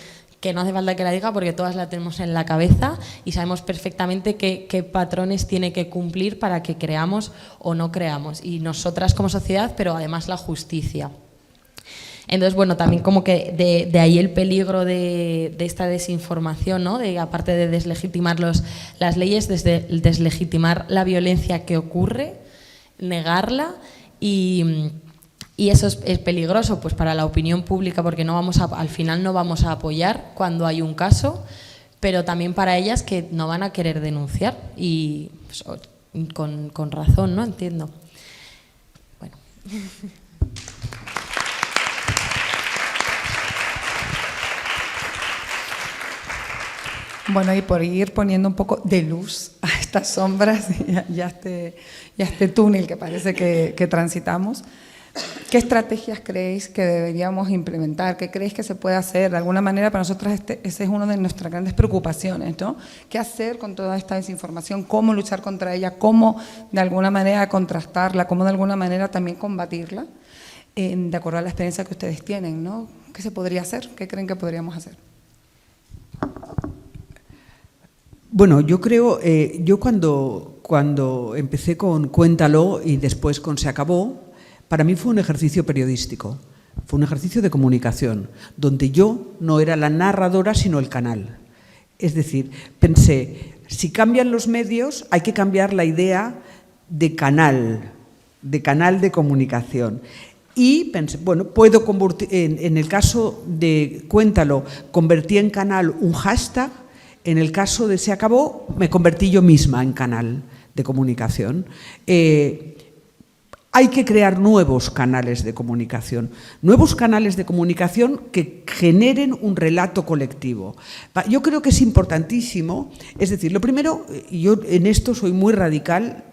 no hace falta que la diga porque todas la tenemos en la cabeza y sabemos perfectamente qué patrones tiene que cumplir para que creamos o no creamos. Y nosotras como sociedad, pero además la justicia. Entonces, bueno, también como que de ahí el peligro de esta desinformación, ¿no? Aparte de deslegitimar las leyes, deslegitimar la violencia que ocurre, negarla y eso es peligroso pues para la opinión pública porque al final no vamos a apoyar cuando hay un caso, pero también para ellas que no van a querer denunciar y pues, con razón, ¿no? Entiendo. Bueno. Bueno, y por ir poniendo un poco de luz a estas sombras y a este túnel que parece que transitamos, ¿qué estrategias creéis que deberíamos implementar? ¿Qué creéis que se puede hacer? De alguna manera, para nosotras esa es una de nuestras grandes preocupaciones, ¿no? ¿Qué hacer con toda esta desinformación? ¿Cómo luchar contra ella? ¿Cómo de alguna manera contrastarla? ¿Cómo de alguna manera también combatirla? De acuerdo a la experiencia que ustedes tienen, ¿no? ¿Qué se podría hacer? ¿Qué creen que podríamos hacer? Bueno, yo creo, yo cuando empecé con Cuéntalo y después con Se acabó, para mí fue un ejercicio periodístico, fue un ejercicio de comunicación, donde yo no era la narradora sino el canal. Es decir, pensé, si cambian los medios hay que cambiar la idea de canal de comunicación. Y pensé, bueno, puedo convertir, en el caso de Cuéntalo, convertí en canal un hashtag. En el caso de Se acabó, me convertí yo misma en canal de comunicación. Hay que crear nuevos canales de comunicación que generen un relato colectivo. Yo creo que es importantísimo, es decir, lo primero, y yo en esto soy muy radical,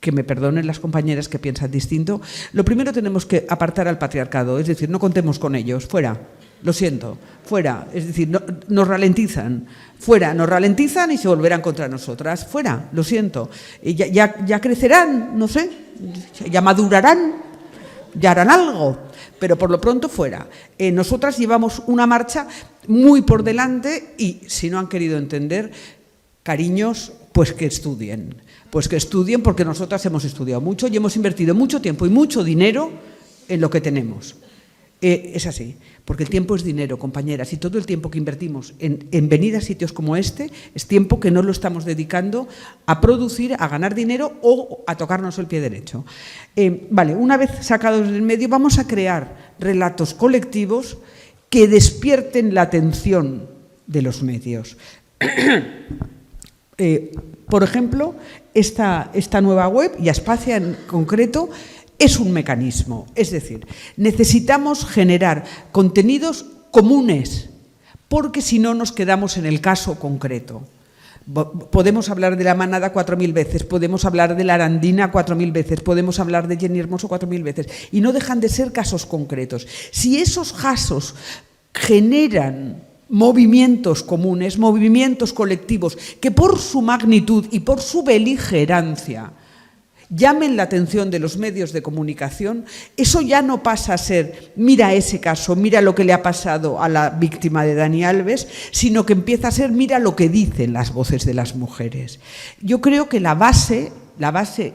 que me perdonen las compañeras que piensan distinto, lo primero tenemos que apartar al patriarcado, es decir, no contemos con ellos, fuera. Lo siento, fuera, es decir, nos ralentizan, fuera, nos ralentizan y se volverán contra nosotras, fuera, lo siento, ya crecerán, no sé, ya madurarán, ya harán algo, pero por lo pronto fuera. Nosotras llevamos una marcha muy por delante y si no han querido entender, cariños, pues que estudien. Pues que estudien porque nosotras hemos estudiado mucho y hemos invertido mucho tiempo y mucho dinero en lo que tenemos. Es así, porque el tiempo es dinero, compañeras, y todo el tiempo que invertimos en venir a sitios como este es tiempo que no lo estamos dedicando a producir, a ganar dinero o a tocarnos el pie derecho. Vale, una vez sacados del medio, vamos a crear relatos colectivos que despierten la atención de los medios. Por ejemplo, esta nueva web, y Aspacia en concreto, es un mecanismo. Es decir, necesitamos generar contenidos comunes, porque si no nos quedamos en el caso concreto. Podemos hablar de la manada 4.000 veces, podemos hablar de la Arandina 4.000 veces, podemos hablar de Jenny Hermoso 4.000 veces, y no dejan de ser casos concretos. Si esos casos generan movimientos comunes, movimientos colectivos, que por su magnitud y por su beligerancia llamen la atención de los medios de comunicación, eso ya no pasa a ser mira ese caso, mira lo que le ha pasado a la víctima de Dani Alves, sino que empieza a ser mira lo que dicen las voces de las mujeres. Yo creo que la base,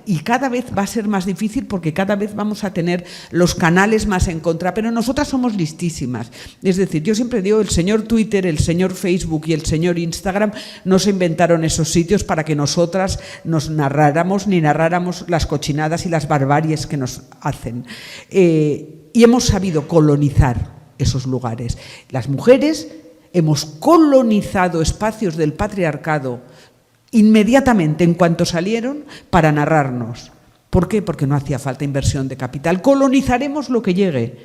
y cada vez va a ser más difícil porque cada vez vamos a tener los canales más en contra, pero nosotras somos listísimas. Es decir, yo siempre digo, el señor Twitter, el señor Facebook y el señor Instagram no se inventaron esos sitios para que nosotras nos narráramos las cochinadas y las barbaries que nos hacen. Y hemos sabido colonizar esos lugares. Las mujeres hemos colonizado espacios del patriarcado inmediatamente, en cuanto salieron, para narrarnos. ¿Por qué? Porque no hacía falta inversión de capital. Colonizaremos lo que llegue.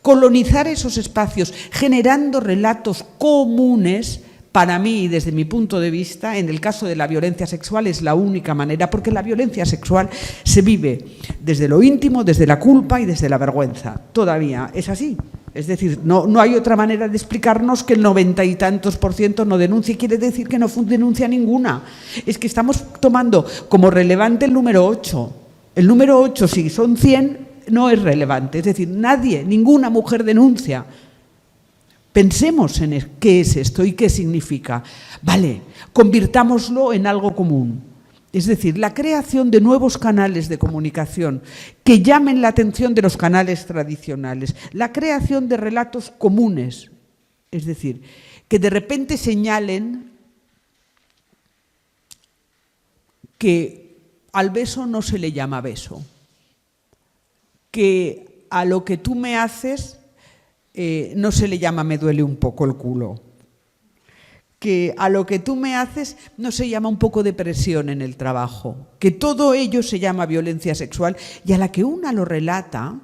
Colonizar esos espacios, generando relatos comunes, para mí, desde mi punto de vista, en el caso de la violencia sexual es la única manera, porque la violencia sexual se vive desde lo íntimo, desde la culpa y desde la vergüenza. Todavía es así. Es decir, no hay otra manera de explicarnos que el 90 y tantos % no denuncie. Quiere decir que no denuncia ninguna. Es que estamos tomando como relevante el número 8. El número 8, si son 100, no es relevante. Es decir, ninguna mujer denuncia. Pensemos en qué es esto y qué significa. Vale, convirtámoslo en algo común. Es decir, la creación de nuevos canales de comunicación que llamen la atención de los canales tradicionales, la creación de relatos comunes, es decir, que de repente señalen que al beso no se le llama beso, que a lo que tú me haces no se le llama me duele un poco el culo, que a lo que tú me haces no se llama un poco de presión en el trabajo, que todo ello se llama violencia sexual y a la que una lo relata,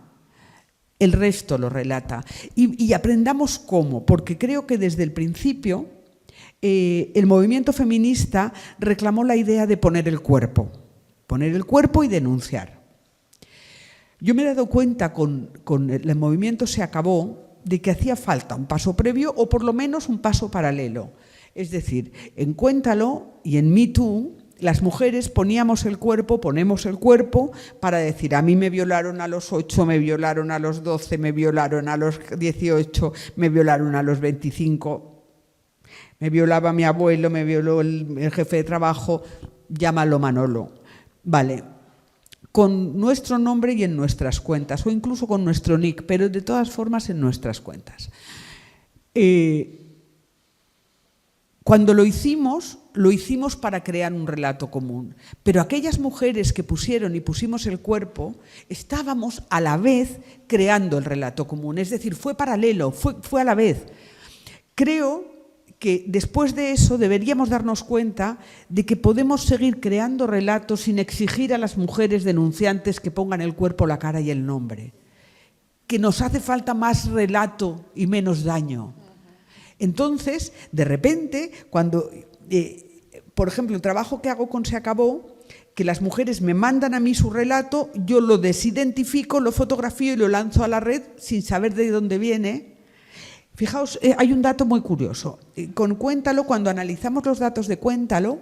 el resto lo relata. Y aprendamos cómo, porque creo que desde el principio el movimiento feminista reclamó la idea de poner el cuerpo y denunciar. Yo me he dado cuenta con el movimiento Se Acabó de que hacía falta un paso previo o por lo menos un paso paralelo. Es decir, en Cuéntalo y en Me Too, las mujeres ponemos el cuerpo para decir, a mí me violaron a los 8, me violaron a los 12, me violaron a los 18, me violaron a los 25, me violaba mi abuelo, me violó el jefe de trabajo, llámalo Manolo. Vale, con nuestro nombre y en nuestras cuentas, o incluso con nuestro nick, pero de todas formas en nuestras cuentas. Cuando lo hicimos para crear un relato común. Pero aquellas mujeres que pusieron y pusimos el cuerpo, estábamos a la vez creando el relato común. Es decir, fue paralelo, fue a la vez. Creo que después de eso deberíamos darnos cuenta de que podemos seguir creando relatos sin exigir a las mujeres denunciantes que pongan el cuerpo, la cara y el nombre. Que nos hace falta más relato y menos daño. Entonces, de repente, cuando, por ejemplo, el trabajo que hago con Se Acabó, que las mujeres me mandan a mí su relato, yo lo desidentifico, lo fotografío y lo lanzo a la red sin saber de dónde viene. Fijaos, hay un dato muy curioso. Con Cuéntalo, cuando analizamos los datos de Cuéntalo,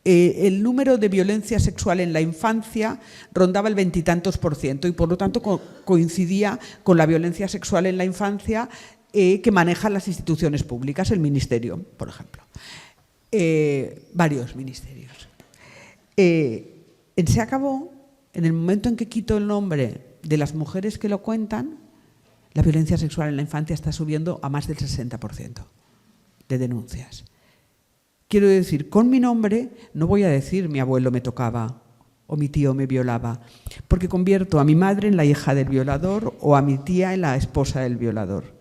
el número de violencia sexual en la infancia rondaba el 20 y tantos % y por lo tanto coincidía con la violencia sexual en la infancia que manejan las instituciones públicas, el Ministerio, por ejemplo. Varios ministerios. Se acabó, en el momento en que quito el nombre de las mujeres que lo cuentan, la violencia sexual en la infancia está subiendo a más del 60% de denuncias. Quiero decir, con mi nombre no voy a decir mi abuelo me tocaba o mi tío me violaba, porque convierto a mi madre en la hija del violador o a mi tía en la esposa del violador.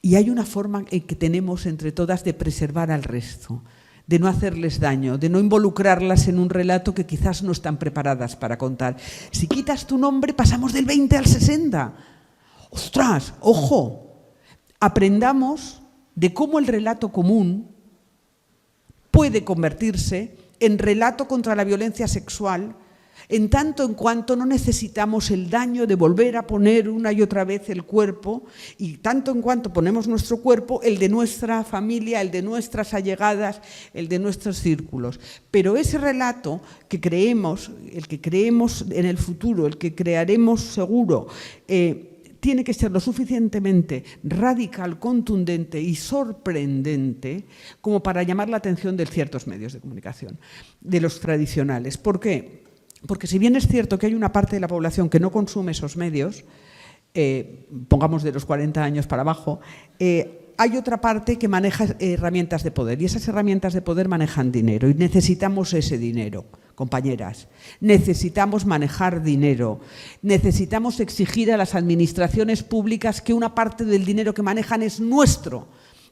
Y hay una forma que tenemos entre todas de preservar al resto, de no hacerles daño, de no involucrarlas en un relato que quizás no están preparadas para contar. Si quitas tu nombre, pasamos del 20 al 60. ¡Ostras! ¡Ojo! Aprendamos de cómo el relato común puede convertirse en relato contra la violencia sexual, en tanto en cuanto no necesitamos el daño de volver a poner una y otra vez el cuerpo, y tanto en cuanto ponemos nuestro cuerpo, el de nuestra familia, el de nuestras allegadas, el de nuestros círculos. Pero ese relato que creemos, el que creemos en el futuro, el que crearemos seguro, tiene que ser lo suficientemente radical, contundente y sorprendente como para llamar la atención de ciertos medios de comunicación, de los tradicionales. ¿Por qué? Porque si bien es cierto que hay una parte de la población que no consume esos medios, pongamos de los 40 años para abajo, hay otra parte que maneja herramientas de poder y esas herramientas de poder manejan dinero y necesitamos ese dinero, compañeras. Necesitamos manejar dinero, necesitamos exigir a las administraciones públicas que una parte del dinero que manejan es nuestro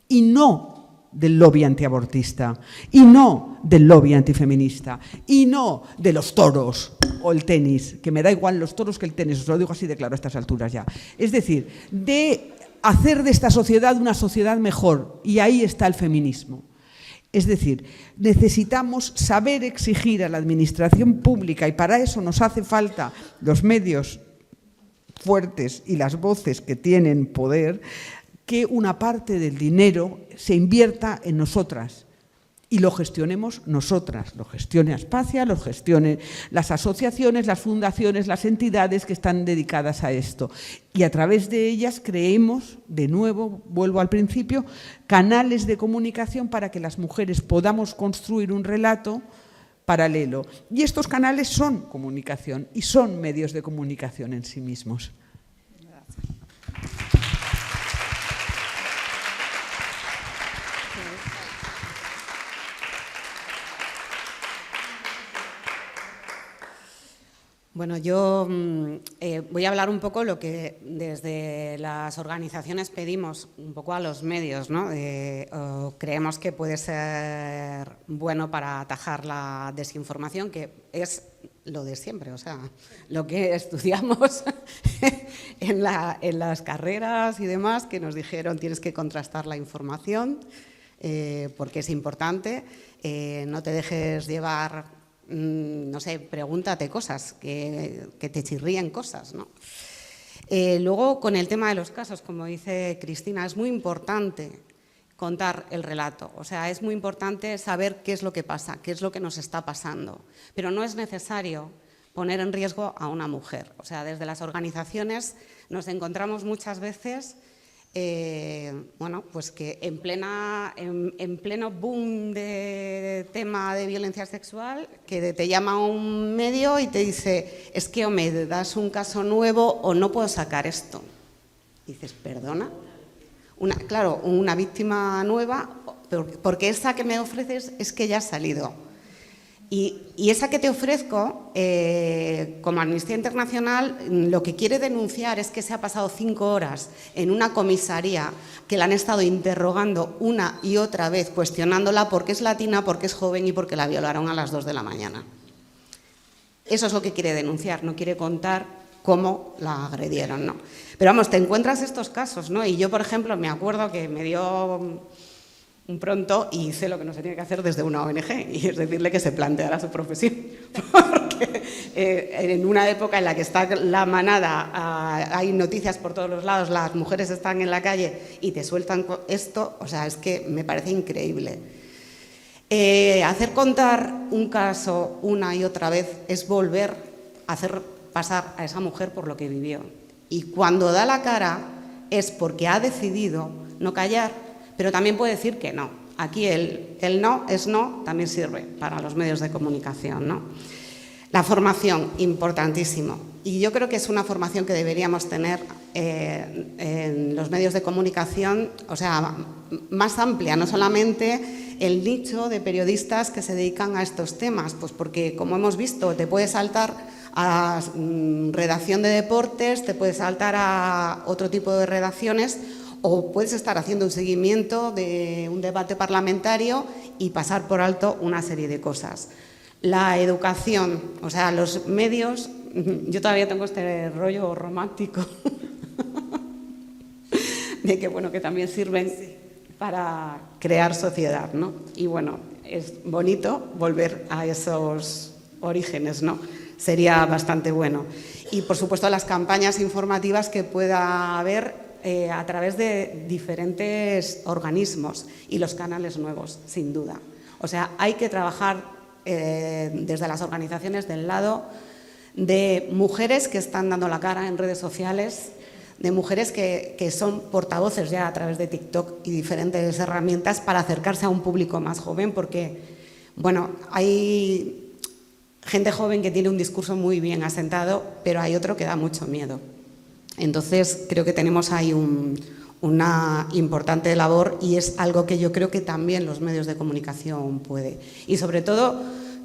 y no del lobby antiabortista, y no del lobby antifeminista, y no de los toros o el tenis, que me da igual los toros que el tenis, os lo digo así de claro a estas alturas ya. Es decir, de hacer de esta sociedad una sociedad mejor, y ahí está el feminismo. Es decir, necesitamos saber exigir a la administración pública, y para eso nos hace falta los medios fuertes y las voces que tienen poder, que una parte del dinero se invierta en nosotras y lo gestionemos nosotras, lo gestione Aspacia, lo gestione las asociaciones, las fundaciones, las entidades que están dedicadas a esto. Y a través de ellas creemos, de nuevo, vuelvo al principio, canales de comunicación para que las mujeres podamos construir un relato paralelo. Y estos canales son comunicación y son medios de comunicación en sí mismos. Bueno, yo voy a hablar un poco lo que desde las organizaciones pedimos un poco a los medios, ¿no? Creemos que puede ser bueno para atajar la desinformación, que es lo de siempre, o sea, lo que estudiamos en las carreras y demás, que nos dijeron tienes que contrastar la información porque es importante, no te dejes llevar, no sé, pregúntate cosas, que te chirríen cosas, ¿no? Luego, con el tema de los casos, como dice Cristina, es muy importante contar el relato, o sea, es muy importante saber qué es lo que pasa, qué es lo que nos está pasando, pero no es necesario poner en riesgo a una mujer. O sea, desde las organizaciones nos encontramos muchas veces bueno, pues que en pleno boom de tema de violencia sexual, que te llama un medio y te dice, es que o me das un caso nuevo o no puedo sacar esto. Y dices, ¿perdona? Claro, una víctima nueva, porque esa que me ofreces es que ya ha salido. Y esa que te ofrezco, como Amnistía Internacional, lo que quiere denunciar es que se ha pasado 5 horas en una comisaría que la han estado interrogando una y otra vez, cuestionándola porque es latina, porque es joven y porque la violaron a las 2 de la mañana. Eso es lo que quiere denunciar, no quiere contar cómo la agredieron, ¿no? Pero vamos, te encuentras estos casos, ¿no? Y yo, por ejemplo, me acuerdo que me dio un pronto y hice lo que no se tiene que hacer desde una ONG, y es decirle que se planteara su profesión, porque en una época en la que está la manada, hay noticias por todos los lados, las mujeres están en la calle y te sueltan esto, o sea, es que me parece increíble. Hacer contar un caso una y otra vez es volver a hacer pasar a esa mujer por lo que vivió. Y cuando da la cara es porque ha decidido no callar, pero también puede decir que no. Aquí el no es no también sirve para los medios de comunicación, ¿no? La formación, importantísimo. Y yo creo que es una formación que deberíamos tener en los medios de comunicación, o sea, más amplia, no solamente el nicho de periodistas que se dedican a estos temas, pues porque, como hemos visto, te puedes saltar a redacción de deportes, te puedes saltar a otro tipo de redacciones, o puedes estar haciendo un seguimiento de un debate parlamentario y pasar por alto una serie de cosas. La educación, o sea, los medios, yo todavía tengo este rollo romántico de que, bueno, que también sirven para crear sociedad, ¿no? Y bueno, es bonito volver a esos orígenes, ¿no? Sería bastante bueno. Y, por supuesto, las campañas informativas que pueda haber a través de diferentes organismos y los canales nuevos, sin duda. O sea, hay que trabajar desde las organizaciones del lado de mujeres que están dando la cara en redes sociales, de mujeres que son portavoces ya a través de TikTok y diferentes herramientas para acercarse a un público más joven, porque, bueno, hay gente joven que tiene un discurso muy bien asentado, pero hay otro que da mucho miedo. Entonces, creo que tenemos ahí una importante labor y es algo que yo creo que también los medios de comunicación pueden. Y sobre todo,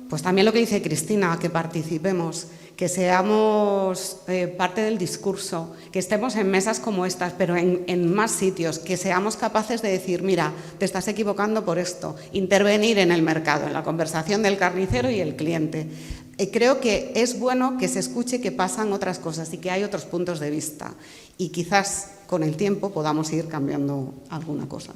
pues también lo que dice Cristina, que participemos, que seamos parte del discurso, que estemos en mesas como estas, pero en más sitios, que seamos capaces de decir, mira, te estás equivocando por esto, intervenir en el mercado, en la conversación del carnicero y el cliente. Creo que es bueno que se escuche que pasan otras cosas y que hay otros puntos de vista y quizás con el tiempo podamos ir cambiando alguna cosa.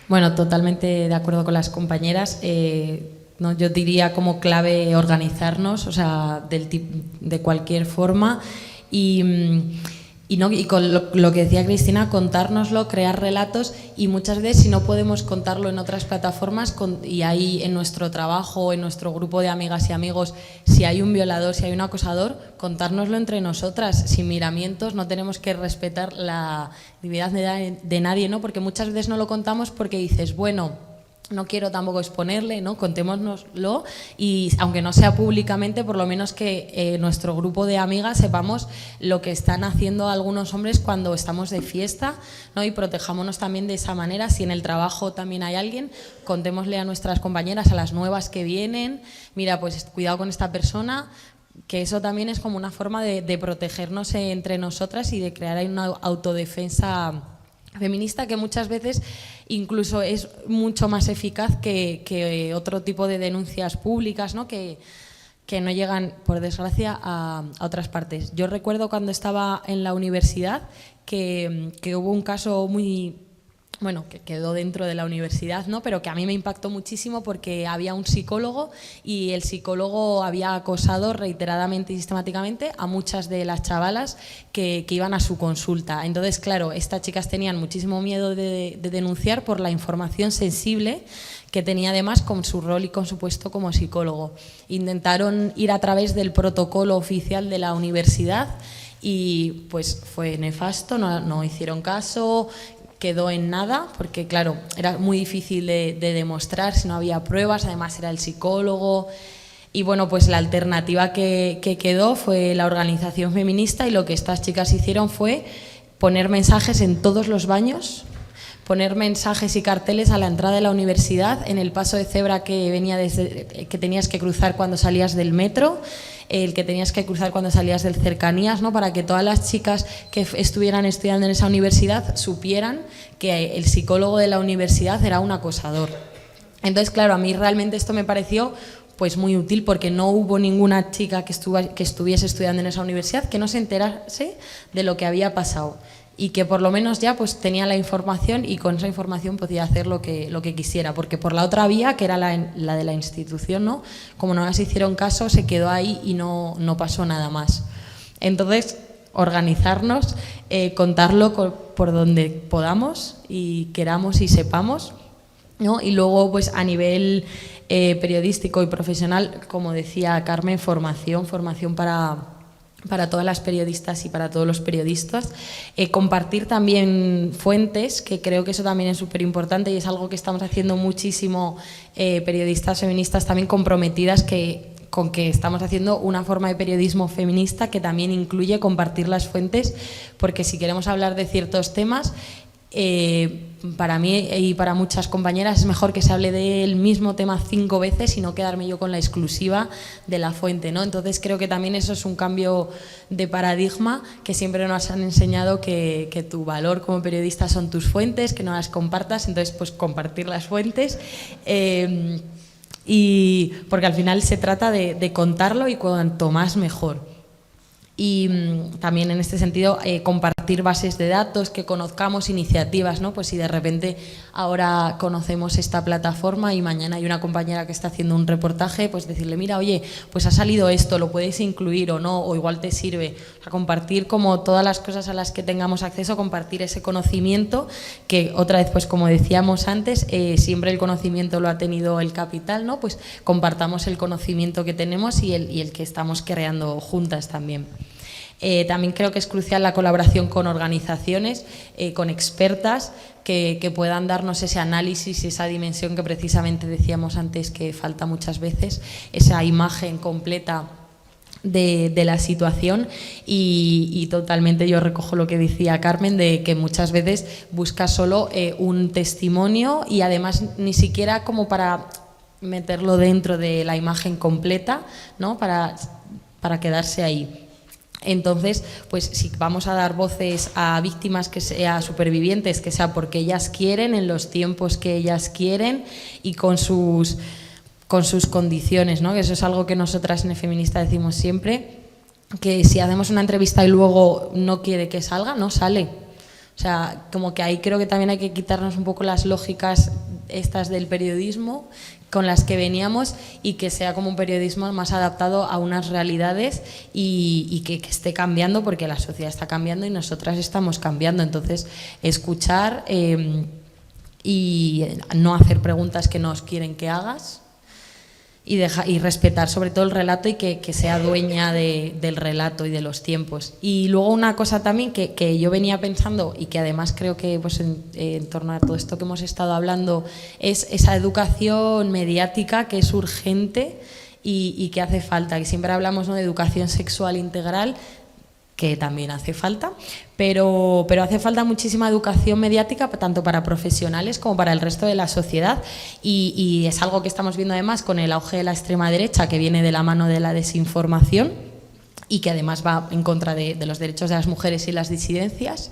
Bueno, totalmente de acuerdo con las compañeras. No, yo diría como clave organizarnos, o sea, de cualquier forma y con lo que decía Cristina, contárnoslo, crear relatos y muchas veces si no podemos contarlo en otras plataformas y ahí en nuestro trabajo, en nuestro grupo de amigas y amigos, si hay un violador, si hay un acosador, contárnoslo entre nosotras, sin miramientos, no tenemos que respetar la dignidad de nadie, ¿no? Porque muchas veces no lo contamos porque dices, bueno, no quiero tampoco exponerle, ¿no? Contémoslo y aunque no sea públicamente, por lo menos que nuestro grupo de amigas sepamos lo que están haciendo algunos hombres cuando estamos de fiesta, ¿no? Y protejámonos también de esa manera. Si en el trabajo también hay alguien, contémosle a nuestras compañeras, a las nuevas que vienen, mira, pues cuidado con esta persona, que eso también es como una forma de protegernos entre nosotras y de crear ahí una autodefensa feminista que muchas veces incluso es mucho más eficaz que otro tipo de denuncias públicas, ¿no? Que no llegan, por desgracia, a otras partes. Yo recuerdo cuando estaba en la universidad que hubo un caso muy... bueno, que quedó dentro de la universidad, ¿no? Pero que a mí me impactó muchísimo porque había un psicólogo y el psicólogo había acosado reiteradamente y sistemáticamente a muchas de las chavalas que iban a su consulta. Entonces, claro, estas chicas tenían muchísimo miedo de denunciar por la información sensible que tenía además con su rol y con su puesto como psicólogo. Intentaron ir a través del protocolo oficial de la universidad y pues fue nefasto, no hicieron caso, quedó en nada, porque claro, era muy difícil de demostrar si no había pruebas, además era el psicólogo. Y bueno, pues la alternativa que quedó fue la organización feminista y lo que estas chicas hicieron fue poner mensajes en todos los baños, poner mensajes y carteles a la entrada de la universidad, en el paso de cebra que tenías que cruzar cuando salías del metro, el que tenías que cruzar cuando salías del Cercanías, ¿no? Para que todas las chicas que estuvieran estudiando en esa universidad supieran que el psicólogo de la universidad era un acosador. Entonces, claro, a mí realmente esto me pareció pues muy útil porque no hubo ninguna chica que estuviese estudiando en esa universidad que no se enterase de lo que había pasado y que por lo menos ya pues tenía la información y con esa información podía hacer lo que quisiera, porque por la otra vía, que era la de la institución, ¿no? Como no las hicieron caso, se quedó ahí y no pasó nada más. Entonces, organizarnos, contarlo por donde podamos y queramos y sepamos, ¿no? Y luego, pues a nivel periodístico y profesional, como decía Carmen, formación para todas las periodistas y para todos los periodistas. Compartir también fuentes, que creo que eso también es súper importante y es algo que estamos haciendo muchísimo periodistas feministas también comprometidas con que estamos haciendo una forma de periodismo feminista que también incluye compartir las fuentes, porque si queremos hablar de ciertos temas, para mí y para muchas compañeras es mejor que se hable del mismo tema 5 veces y no quedarme yo con la exclusiva de la fuente, ¿no? Entonces creo que también eso es un cambio de paradigma, que siempre nos han enseñado que tu valor como periodista son tus fuentes, que no las compartas, entonces pues compartir las fuentes. Y porque al final se trata de contarlo y cuanto más mejor. Y también en este sentido compartir bases de datos, que conozcamos iniciativas, ¿no? Pues si de repente ahora conocemos esta plataforma y mañana hay una compañera que está haciendo un reportaje, pues decirle, mira, oye, pues ha salido esto, lo puedes incluir o no, o igual te sirve. O sea, compartir como todas las cosas a las que tengamos acceso, compartir ese conocimiento, que otra vez, pues como decíamos antes, siempre el conocimiento lo ha tenido el capital, ¿no? Pues compartamos el conocimiento que tenemos y el que estamos creando juntas también. También creo que es crucial la colaboración con organizaciones, con expertas que puedan darnos ese análisis y esa dimensión que precisamente decíamos antes que falta muchas veces, esa imagen completa de la situación y totalmente yo recojo lo que decía Carmen, de que muchas veces busca solo un testimonio y además ni siquiera como para meterlo dentro de la imagen completa, ¿no? Para quedarse ahí. Entonces, pues si vamos a dar voces a víctimas, que sea supervivientes, que sea porque ellas quieren, en los tiempos que ellas quieren y con sus condiciones, ¿no? Que eso es algo que nosotras en Feminista decimos siempre, que si hacemos una entrevista y luego no quiere que salga, no sale. O sea, como que ahí creo que también hay que quitarnos un poco las lógicas estas del periodismo con las que veníamos y que sea como un periodismo más adaptado a unas realidades y que esté cambiando, porque la sociedad está cambiando y nosotras estamos cambiando. Entonces, escuchar y no hacer preguntas que no quieren que hagas y respetar sobre todo el relato y que sea dueña del relato y de los tiempos. Y luego una cosa también que yo venía pensando y que además creo que pues en torno a todo esto que hemos estado hablando es esa educación mediática que es urgente y que hace falta, que siempre hablamos, ¿no?, de educación sexual integral, que también hace falta, pero hace falta muchísima educación mediática tanto para profesionales como para el resto de la sociedad y es algo que estamos viendo además con el auge de la extrema derecha, que viene de la mano de la desinformación y que además va en contra de los derechos de las mujeres y las disidencias.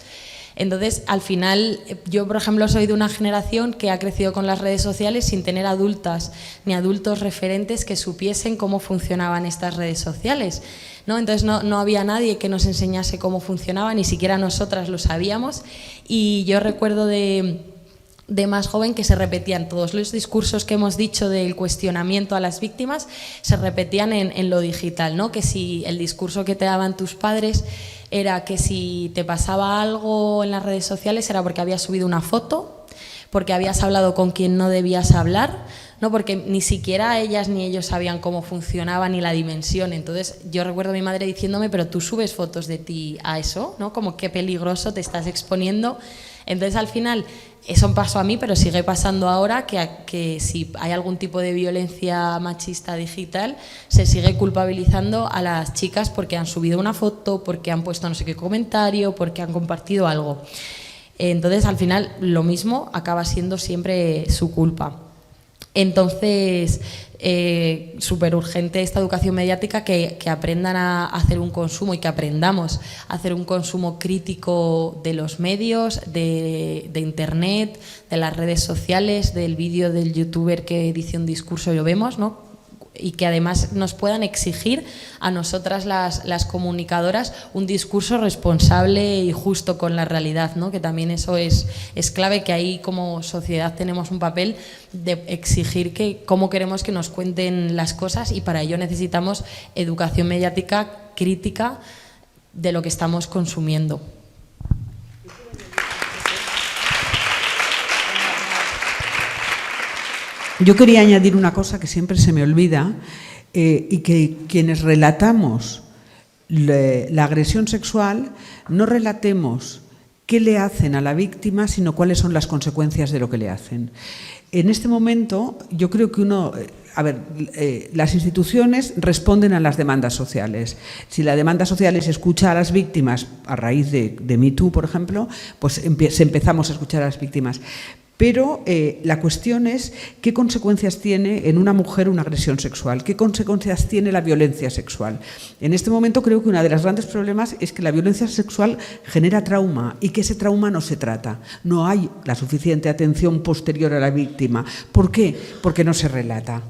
Entonces, al final, yo, por ejemplo, soy de una generación que ha crecido con las redes sociales sin tener adultas ni adultos referentes que supiesen cómo funcionaban estas redes sociales, ¿no? Entonces, no había nadie que nos enseñase cómo funcionaba, ni siquiera nosotras lo sabíamos. Y yo recuerdo de más joven que se repetían todos los discursos que hemos dicho del cuestionamiento a las víctimas, se repetían en lo digital, ¿no? Que si el discurso que te daban tus padres era que si te pasaba algo en las redes sociales era porque habías subido una foto, porque habías hablado con quien no debías hablar, ¿no? Porque ni siquiera ellas ni ellos sabían cómo funcionaba ni la dimensión. Entonces yo recuerdo a mi madre diciéndome, pero tú subes fotos de ti a eso, ¿no? Como qué peligroso te estás exponiendo. Entonces al final eso pasó a mí, pero sigue pasando ahora que si hay algún tipo de violencia machista digital, se sigue culpabilizando a las chicas porque han subido una foto, porque han puesto no sé qué comentario, porque han compartido algo. Entonces, al final, lo mismo acaba siendo siempre su culpa. Entonces, súper urgente esta educación mediática, que aprendan a hacer un consumo y que aprendamos a hacer un consumo crítico de los medios, de Internet, de las redes sociales, del vídeo del youtuber que dice un discurso y lo vemos, ¿no? Y que además nos puedan exigir a nosotras las comunicadoras un discurso responsable y justo con la realidad, ¿no? Que también eso es clave, que ahí como sociedad tenemos un papel de exigir cómo queremos que nos cuenten las cosas y para ello necesitamos educación mediática crítica de lo que estamos consumiendo. Yo quería añadir una cosa que siempre se me olvida, y que quienes relatamos la agresión sexual no relatemos qué le hacen a la víctima, sino cuáles son las consecuencias de lo que le hacen. En este momento, yo creo que las instituciones responden a las demandas sociales. Si la demanda social es escuchar a las víctimas, a raíz de Me Too, por ejemplo, pues empezamos a escuchar a las víctimas. Pero la cuestión es qué consecuencias tiene en una mujer una agresión sexual, qué consecuencias tiene la violencia sexual. En este momento creo que uno de los grandes problemas es que la violencia sexual genera trauma y que ese trauma no se trata. No hay la suficiente atención posterior a la víctima. ¿Por qué? Porque no se relata.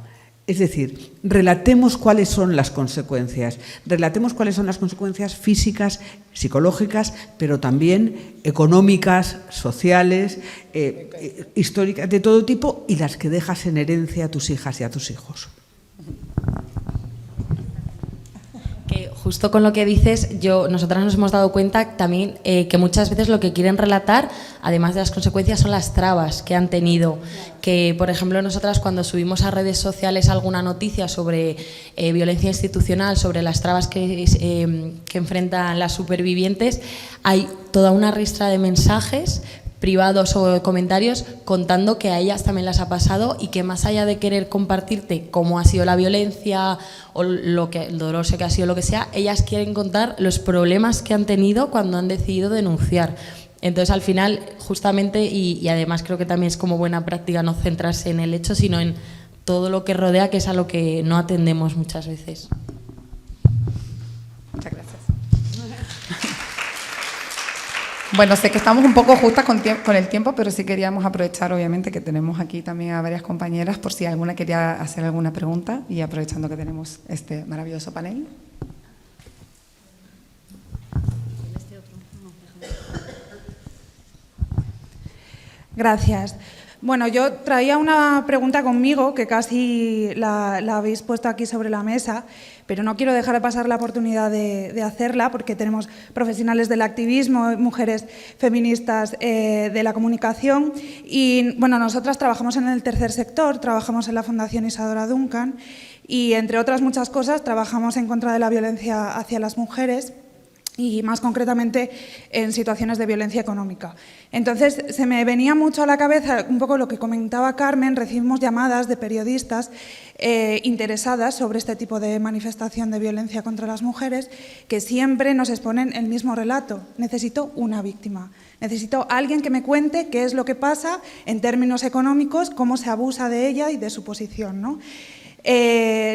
Es decir, relatemos cuáles son las consecuencias. Relatemos cuáles son las consecuencias físicas, psicológicas, pero también económicas, sociales, históricas, de todo tipo, y las que dejas en herencia a tus hijas y a tus hijos. Que justo con lo que dices, nosotras nos hemos dado cuenta también que muchas veces lo que quieren relatar, además de las consecuencias, son las trabas que han tenido. Que, por ejemplo, nosotras cuando subimos a redes sociales alguna noticia sobre violencia institucional, sobre las trabas que enfrentan las supervivientes, hay toda una ristra de mensajes privados o comentarios contando que a ellas también las ha pasado y que más allá de querer compartirte cómo ha sido la violencia o el doloroso que ha sido lo que sea, ellas quieren contar los problemas que han tenido cuando han decidido denunciar. Entonces, al final, justamente, y además creo que también es como buena práctica no centrarse en el hecho, sino en todo lo que rodea, que es a lo que no atendemos muchas veces. Muchas gracias. Bueno, sé que estamos un poco justas con el tiempo, pero sí queríamos aprovechar, obviamente, que tenemos aquí también a varias compañeras, por si alguna quería hacer alguna pregunta, y aprovechando que tenemos este maravilloso panel. Gracias. Bueno, yo traía una pregunta conmigo que casi la habéis puesto aquí sobre la mesa, pero no quiero dejar de pasar la oportunidad de hacerla porque tenemos profesionales del activismo, mujeres feministas de la comunicación y, bueno, nosotras trabajamos en el tercer sector, trabajamos en la Fundación Isadora Duncan y, entre otras muchas cosas, trabajamos en contra de la violencia hacia las mujeres y más concretamente en situaciones de violencia económica. Entonces, se me venía mucho a la cabeza un poco lo que comentaba Carmen. Recibimos llamadas de periodistas interesadas sobre este tipo de manifestación de violencia contra las mujeres que siempre nos exponen el mismo relato. Necesito una víctima, necesito alguien que me cuente qué es lo que pasa en términos económicos, cómo se abusa de ella y de su posición, ¿no?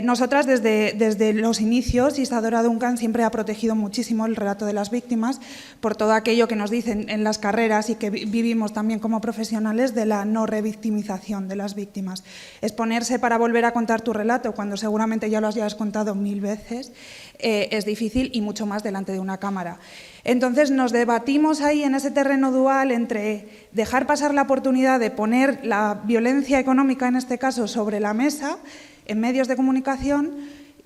Nosotras desde los inicios, Isadora Duncan siempre ha protegido muchísimo el relato de las víctimas por todo aquello que nos dicen en las carreras y que vivimos también como profesionales de la no revictimización de las víctimas. Exponerse para volver a contar tu relato cuando seguramente ya lo hayas contado 1000 veces es difícil y mucho más delante de una cámara. Entonces nos debatimos ahí en ese terreno dual entre dejar pasar la oportunidad de poner la violencia económica, en este caso, sobre la mesa en medios de comunicación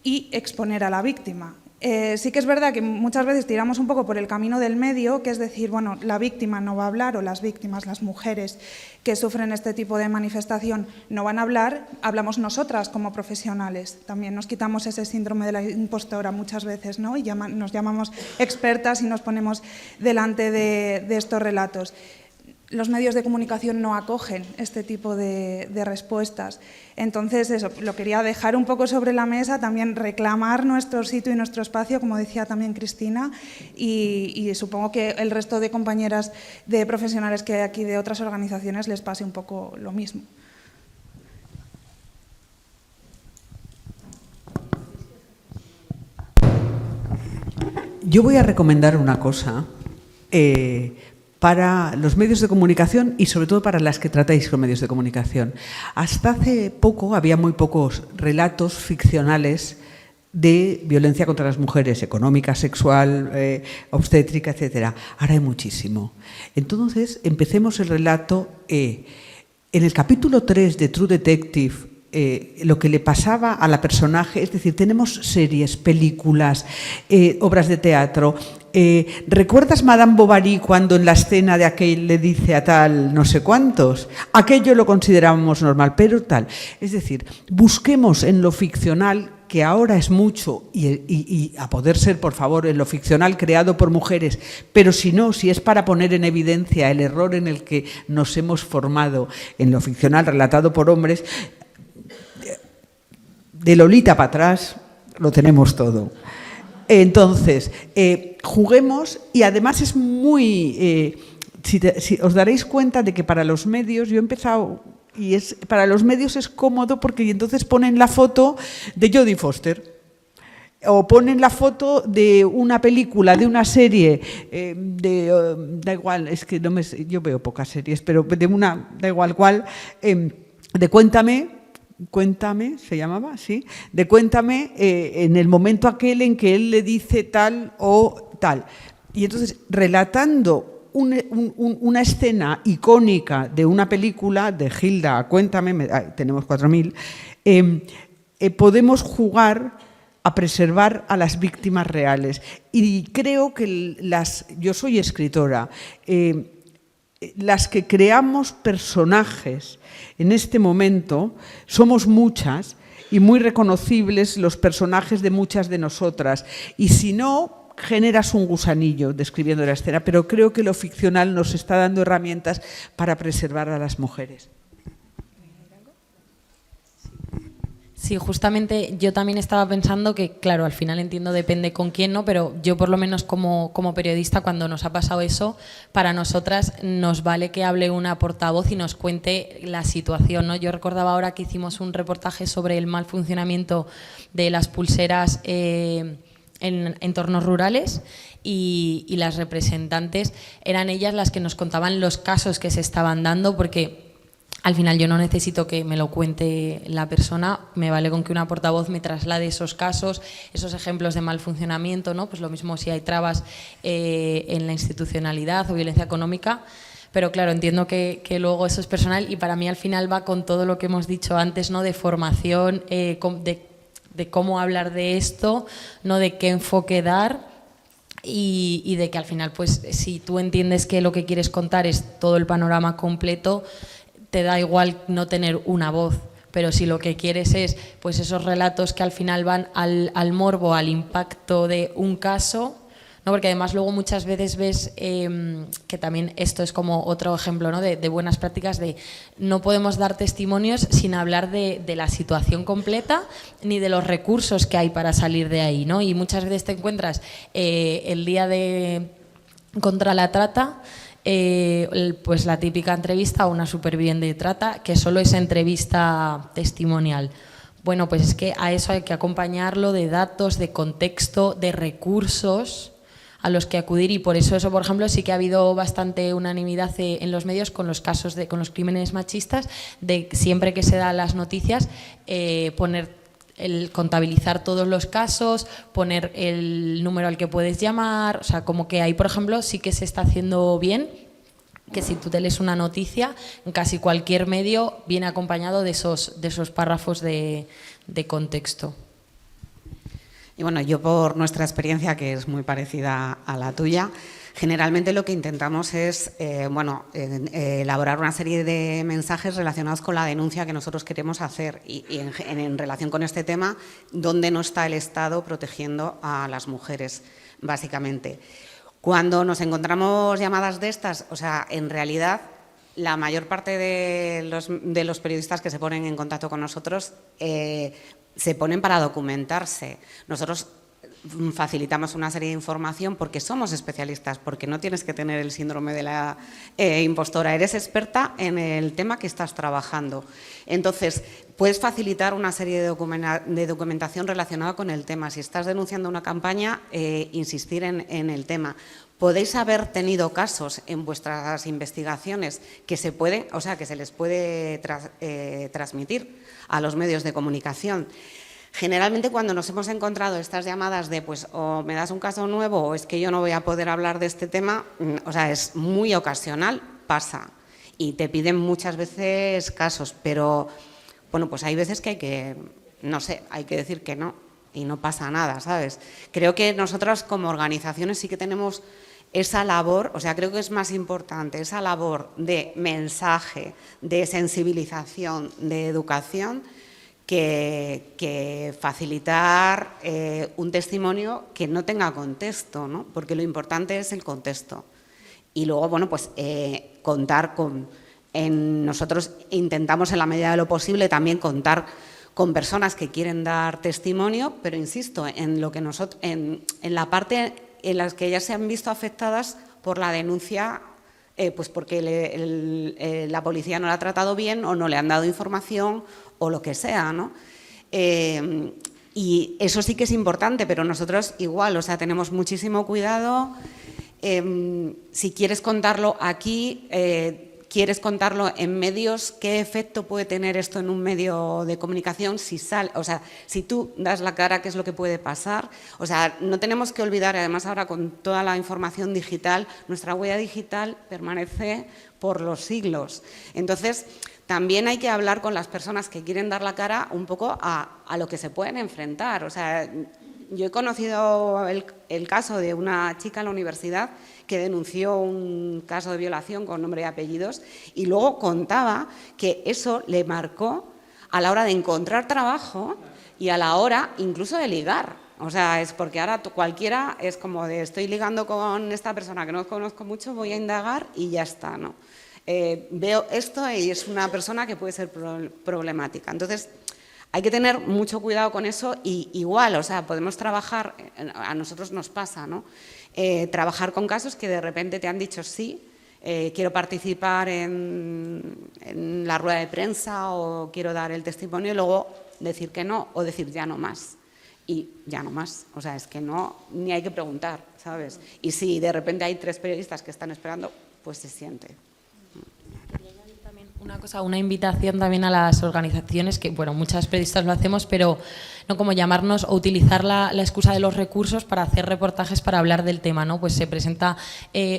y exponer a la víctima. Sí que es verdad que muchas veces tiramos un poco por el camino del medio, que es decir, bueno, la víctima no va a hablar, o las víctimas, las mujeres que sufren este tipo de manifestación no van a hablar, hablamos nosotras como profesionales. También nos quitamos ese síndrome de la impostora muchas veces, ¿no? Y nos llamamos expertas y nos ponemos delante de estos relatos. Los medios de comunicación no acogen este tipo de respuestas. Entonces, eso, lo quería dejar un poco sobre la mesa, también reclamar nuestro sitio y nuestro espacio, como decía también Cristina, y supongo que el resto de compañeras de profesionales que hay aquí de otras organizaciones les pase un poco lo mismo. Yo voy a recomendar una cosa para los medios de comunicación y sobre todo para las que tratáis con medios de comunicación. Hasta hace poco había muy pocos relatos ficcionales de violencia contra las mujeres, económica, sexual, obstétrica, etcétera. Ahora hay muchísimo. Entonces, empecemos el relato. En el capítulo 3 de True Detective, lo que le pasaba a la personaje, es decir, tenemos series, películas, obras de teatro. ¿Recuerdas Madame Bovary cuando en la escena de aquel le dice a tal no sé cuántos? Aquello lo considerábamos normal, pero tal. Es decir, busquemos en lo ficcional, que ahora es mucho, y a poder ser, por favor, en lo ficcional creado por mujeres, pero si no, si es para poner en evidencia el error en el que nos hemos formado en lo ficcional relatado por hombres, de Lolita para atrás lo tenemos todo. Entonces, juguemos, y además es muy... si os daréis cuenta de que para los medios, yo he empezado, y para los medios es cómodo porque entonces ponen la foto de Jodie Foster, o ponen la foto de una película, de una serie, da igual, es que no yo veo pocas series, pero de una, da igual cuál, de Cuéntame, se llamaba, sí, de Cuéntame, en el momento aquel en que él le dice tal o tal. Y entonces, relatando una escena icónica de una película, de Hilda, Cuéntame, tenemos 4.000, podemos jugar a preservar a las víctimas reales. Y creo que yo soy escritora, las que creamos personajes en este momento somos muchas y muy reconocibles los personajes de muchas de nosotras. Y si no, generas un gusanillo describiendo la escena, pero creo que lo ficcional nos está dando herramientas para preservar a las mujeres. Sí, justamente yo también estaba pensando que, claro, al final entiendo, depende con quién, ¿no? Pero yo por lo menos como periodista, cuando nos ha pasado eso, para nosotras nos vale que hable una portavoz y nos cuente la situación, ¿no? Yo recordaba ahora que hicimos un reportaje sobre el mal funcionamiento de las pulseras en entornos rurales y las representantes eran ellas las que nos contaban los casos que se estaban dando, porque al final yo no necesito que me lo cuente la persona, me vale con que una portavoz me traslade esos casos, esos ejemplos de mal funcionamiento, ¿no? Pues lo mismo si hay trabas en la institucionalidad o violencia económica, pero claro, entiendo que luego eso es personal y para mí al final va con todo lo que hemos dicho antes, ¿no? De formación, de cómo hablar de esto, ¿no? De qué enfoque dar. Y de que al final, pues si tú entiendes que lo que quieres contar es todo el panorama completo, te da igual no tener una voz, pero si lo que quieres es pues esos relatos que al final van al morbo, al impacto de un caso, ¿no? Porque además luego muchas veces ves que también esto es como otro ejemplo, ¿no? de buenas prácticas, de no podemos dar testimonios sin hablar de la situación completa ni de los recursos que hay para salir de ahí, ¿no? Y muchas veces te encuentras el día contra la trata, pues la típica entrevista a una superviviente de trata, que solo es entrevista testimonial. Bueno, pues es que a eso hay que acompañarlo de datos, de contexto, de recursos a los que acudir, y por eso, por ejemplo, sí que ha habido bastante unanimidad en los medios con los casos con los crímenes machistas, de siempre que se dan las noticias contabilizar todos los casos, poner el número al que puedes llamar, o sea, como que ahí, por ejemplo, sí que se está haciendo bien, que si tú te lees una noticia, en casi cualquier medio viene acompañado de esos párrafos de contexto. Y bueno, yo por nuestra experiencia, que es muy parecida a la tuya, generalmente lo que intentamos es elaborar una serie de mensajes relacionados con la denuncia que nosotros queremos hacer y en relación con este tema, dónde no está el Estado protegiendo a las mujeres, básicamente. Cuando nos encontramos llamadas de estas, o sea, en realidad la mayor parte de los periodistas que se ponen en contacto con nosotros se ponen para documentarse. Nosotros facilitamos una serie de información porque somos especialistas, porque no tienes que tener el síndrome de la impostora, eres experta en el tema que estás trabajando. Entonces, puedes facilitar una serie de documentación relacionada con el tema. Si estás denunciando una campaña, insistir en el tema. Podéis haber tenido casos en vuestras investigaciones que se les puede transmitir a los medios de comunicación. Generalmente cuando nos hemos encontrado estas llamadas de pues o me das un caso nuevo o es que yo no voy a poder hablar de este tema, o sea, es muy ocasional, pasa y te piden muchas veces casos, pero bueno, pues hay veces que hay que, no sé, hay que decir que no y no pasa nada, ¿sabes? Creo que nosotras como organizaciones sí que tenemos esa labor, o sea, creo que es más importante esa labor de mensaje, de sensibilización, de educación, que facilitar un testimonio que no tenga contexto, ¿no? Porque lo importante es el contexto. Y luego, bueno, pues contar con... nosotros intentamos en la medida de lo posible también contar con personas que quieren dar testimonio, pero insisto, en lo que en la parte en las que ellas se han visto afectadas por la denuncia, pues porque la policía no la ha tratado bien o no le han dado información o lo que sea, ¿no? Y eso sí que es importante, pero nosotros igual, o sea, tenemos muchísimo cuidado. Si quieres contarlo aquí, quieres contarlo en medios, ¿qué efecto puede tener esto en un medio de comunicación? O sea, si tú das la cara, ¿qué es lo que puede pasar? O sea, no tenemos que olvidar, además ahora con toda la información digital, nuestra huella digital permanece por los siglos. Entonces, también hay que hablar con las personas que quieren dar la cara un poco a lo que se pueden enfrentar. O sea, yo he conocido el caso de una chica en la universidad que denunció un caso de violación con nombre y apellidos y luego contaba que eso le marcó a la hora de encontrar trabajo y a la hora incluso de ligar. O sea, es porque ahora cualquiera es como de estoy ligando con esta persona que no conozco mucho, voy a indagar y ya está, ¿no? Veo esto y es una persona que puede ser problemática. Entonces, hay que tener mucho cuidado con eso y igual, o sea, podemos trabajar, a nosotros nos pasa, ¿no? Trabajar con casos que de repente te han dicho sí, quiero participar en la rueda de prensa o quiero dar el testimonio y luego decir que no o decir ya no más. Y ya no más, o sea, es que no, ni hay que preguntar, ¿sabes? Y si de repente hay 3 periodistas que están esperando, pues se siente. Una cosa, una invitación también a las organizaciones, que bueno, muchas periodistas lo hacemos, pero no como llamarnos o utilizar la excusa de los recursos para hacer reportajes para hablar del tema, ¿no? Pues se presenta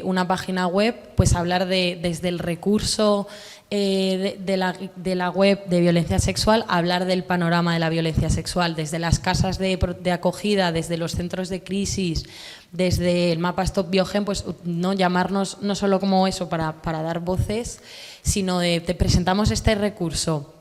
una página web, pues hablar desde el recurso de la web de violencia sexual, hablar del panorama de la violencia sexual, desde las casas de acogida, desde los centros de crisis, desde el mapa Stop Biogen, pues no llamarnos no solo como eso para dar voces, sino te presentamos este recurso.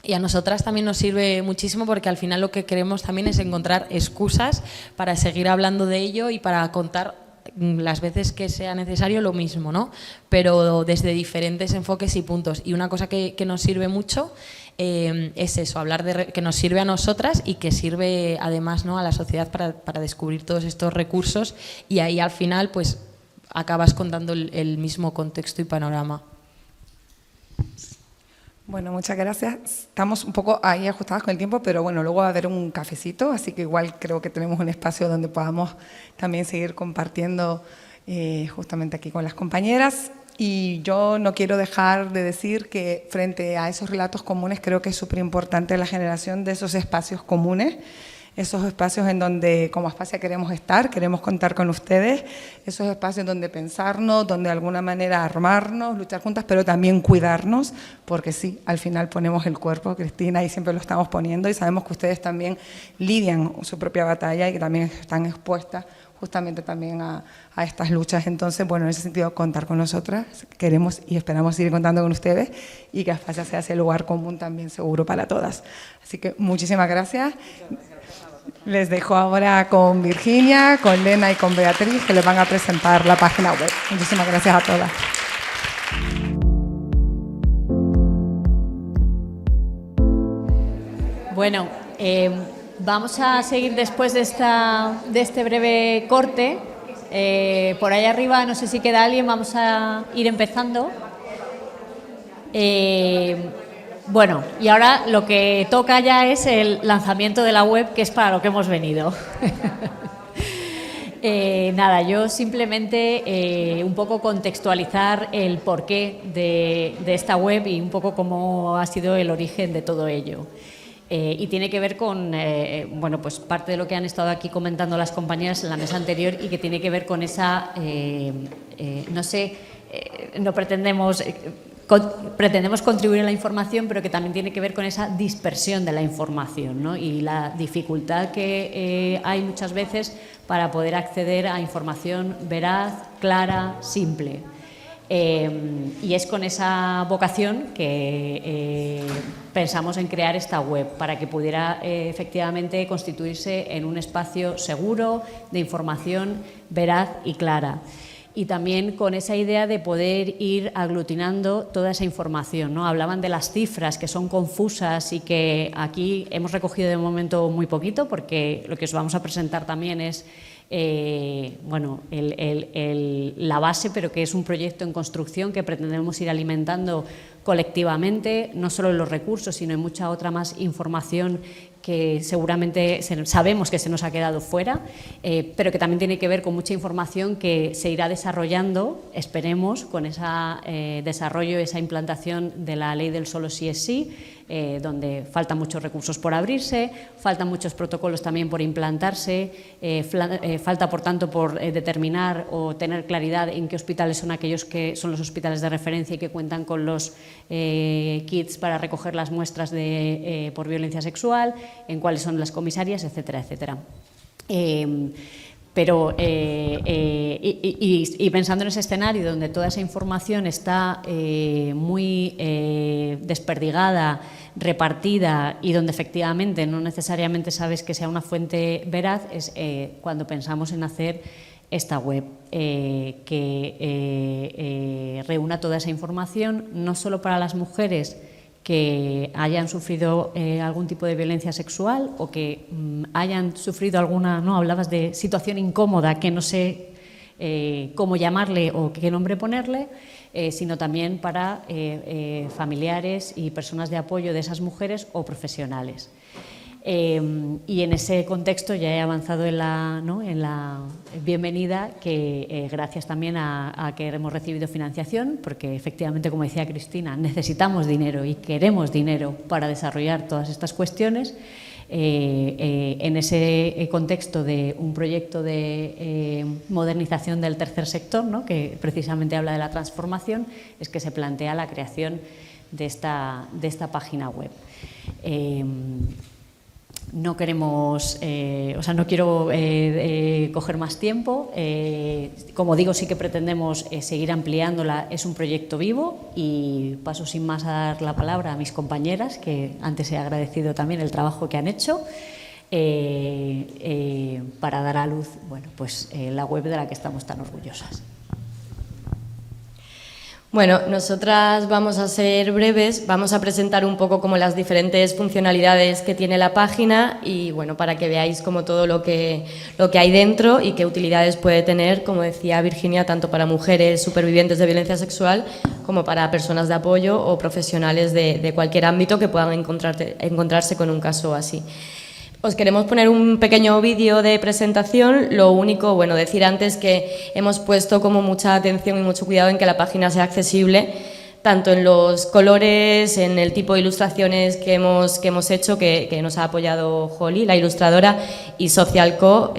Y a nosotras también nos sirve muchísimo porque al final lo que queremos también es encontrar excusas para seguir hablando de ello y para contar las veces que sea necesario lo mismo, ¿no? Pero desde diferentes enfoques y puntos. Y una cosa que nos sirve mucho es eso, hablar que nos sirve a nosotras y que sirve además, ¿no?, a la sociedad para descubrir todos estos recursos y ahí al final pues acabas contando el mismo contexto y panorama. Bueno, muchas gracias. Estamos un poco ahí ajustadas con el tiempo, pero bueno, luego va a haber un cafecito, así que igual creo que tenemos un espacio donde podamos también seguir compartiendo justamente aquí con las compañeras. Y yo no quiero dejar de decir que frente a esos relatos comunes creo que es súper importante la generación de esos espacios comunes, esos espacios en donde como Aspasia queremos estar, queremos contar con ustedes, esos espacios donde pensarnos, donde de alguna manera armarnos, luchar juntas, pero también cuidarnos, porque sí, al final ponemos el cuerpo, Cristina, y siempre lo estamos poniendo, y sabemos que ustedes también lidian su propia batalla y que también están expuestas justamente también a estas luchas. Entonces, bueno, en ese sentido, contar con nosotras, queremos y esperamos seguir contando con ustedes y que Aspasia sea ese lugar común también seguro para todas. Así que muchísimas gracias. Les dejo ahora con Virginia, con Lena y con Beatriz, que les van a presentar la página web. Muchísimas gracias a todas. Bueno, vamos a seguir después de este breve corte. Por ahí arriba, no sé si queda alguien, vamos a ir empezando. Bueno, y ahora lo que toca ya es el lanzamiento de la web, que es para lo que hemos venido. Nada, yo simplemente un poco contextualizar el porqué de esta web y un poco cómo ha sido el origen de todo ello. Y tiene que ver con, bueno, pues parte de lo que han estado aquí comentando las compañeras en la mesa anterior y que tiene que ver con esa, no sé, no pretendemos pretendemos contribuir a la información, pero que también tiene que ver con esa dispersión de la información, ¿no? Y la dificultad que hay muchas veces para poder acceder a información veraz, clara, simple. Y es con esa vocación que pensamos en crear esta web, para que pudiera efectivamente constituirse en un espacio seguro de información veraz y clara. Y también con esa idea de poder ir aglutinando toda esa información, ¿no? Hablaban de las cifras, que son confusas y que aquí hemos recogido de momento muy poquito, porque lo que os vamos a presentar también es bueno, la base, pero que es un proyecto en construcción que pretendemos ir alimentando colectivamente, no solo en los recursos, sino en mucha otra más información que seguramente sabemos que se nos ha quedado fuera, pero que también tiene que ver con mucha información que se irá desarrollando, esperemos, con ese desarrollo, esa implantación de la ley del solo sí es sí, donde faltan muchos recursos por abrirse, faltan muchos protocolos también por implantarse, falta, por tanto, por determinar o tener claridad en qué hospitales son aquellos que son los hospitales de referencia y que cuentan con los kits para recoger las muestras por violencia sexual, en cuáles son las comisarias, etcétera, etcétera. Pero pensando en ese escenario donde toda esa información está muy desperdigada, repartida, y donde efectivamente no necesariamente sabes que sea una fuente veraz, es cuando pensamos en hacer esta web que reúna toda esa información, no solo para las mujeres que hayan sufrido algún tipo de violencia sexual o que hayan sufrido alguna, ¿no? Hablabas de situación incómoda que no sé cómo llamarle o qué nombre ponerle, sino también para familiares y personas de apoyo de esas mujeres o profesionales. Y en ese contexto ya he avanzado en la bienvenida, que gracias también a que hemos recibido financiación, porque efectivamente, como decía Cristina, necesitamos dinero y queremos dinero para desarrollar todas estas cuestiones. En ese contexto de un proyecto de modernización del tercer sector, ¿no? Que precisamente habla de la transformación, es que se plantea la creación de esta página web. No queremos, no quiero coger más tiempo. Como digo, sí que pretendemos seguir ampliándola. Es un proyecto vivo y paso sin más a dar la palabra a mis compañeras, que antes he agradecido también el trabajo que han hecho para dar a luz, bueno, pues, la web de la que estamos tan orgullosas. Bueno, nosotras vamos a ser breves, vamos a presentar un poco como las diferentes funcionalidades que tiene la página y bueno, para que veáis como todo lo que hay dentro y qué utilidades puede tener, como decía Virginia, tanto para mujeres supervivientes de violencia sexual como para personas de apoyo o profesionales de cualquier ámbito que puedan encontrarse con un caso así. Os queremos poner un pequeño vídeo de presentación. Lo único, bueno, decir antes que hemos puesto como mucha atención y mucho cuidado en que la página sea accesible, tanto en los colores, en el tipo de ilustraciones que hemos hecho, que nos ha apoyado Holly, la ilustradora, y Socialco,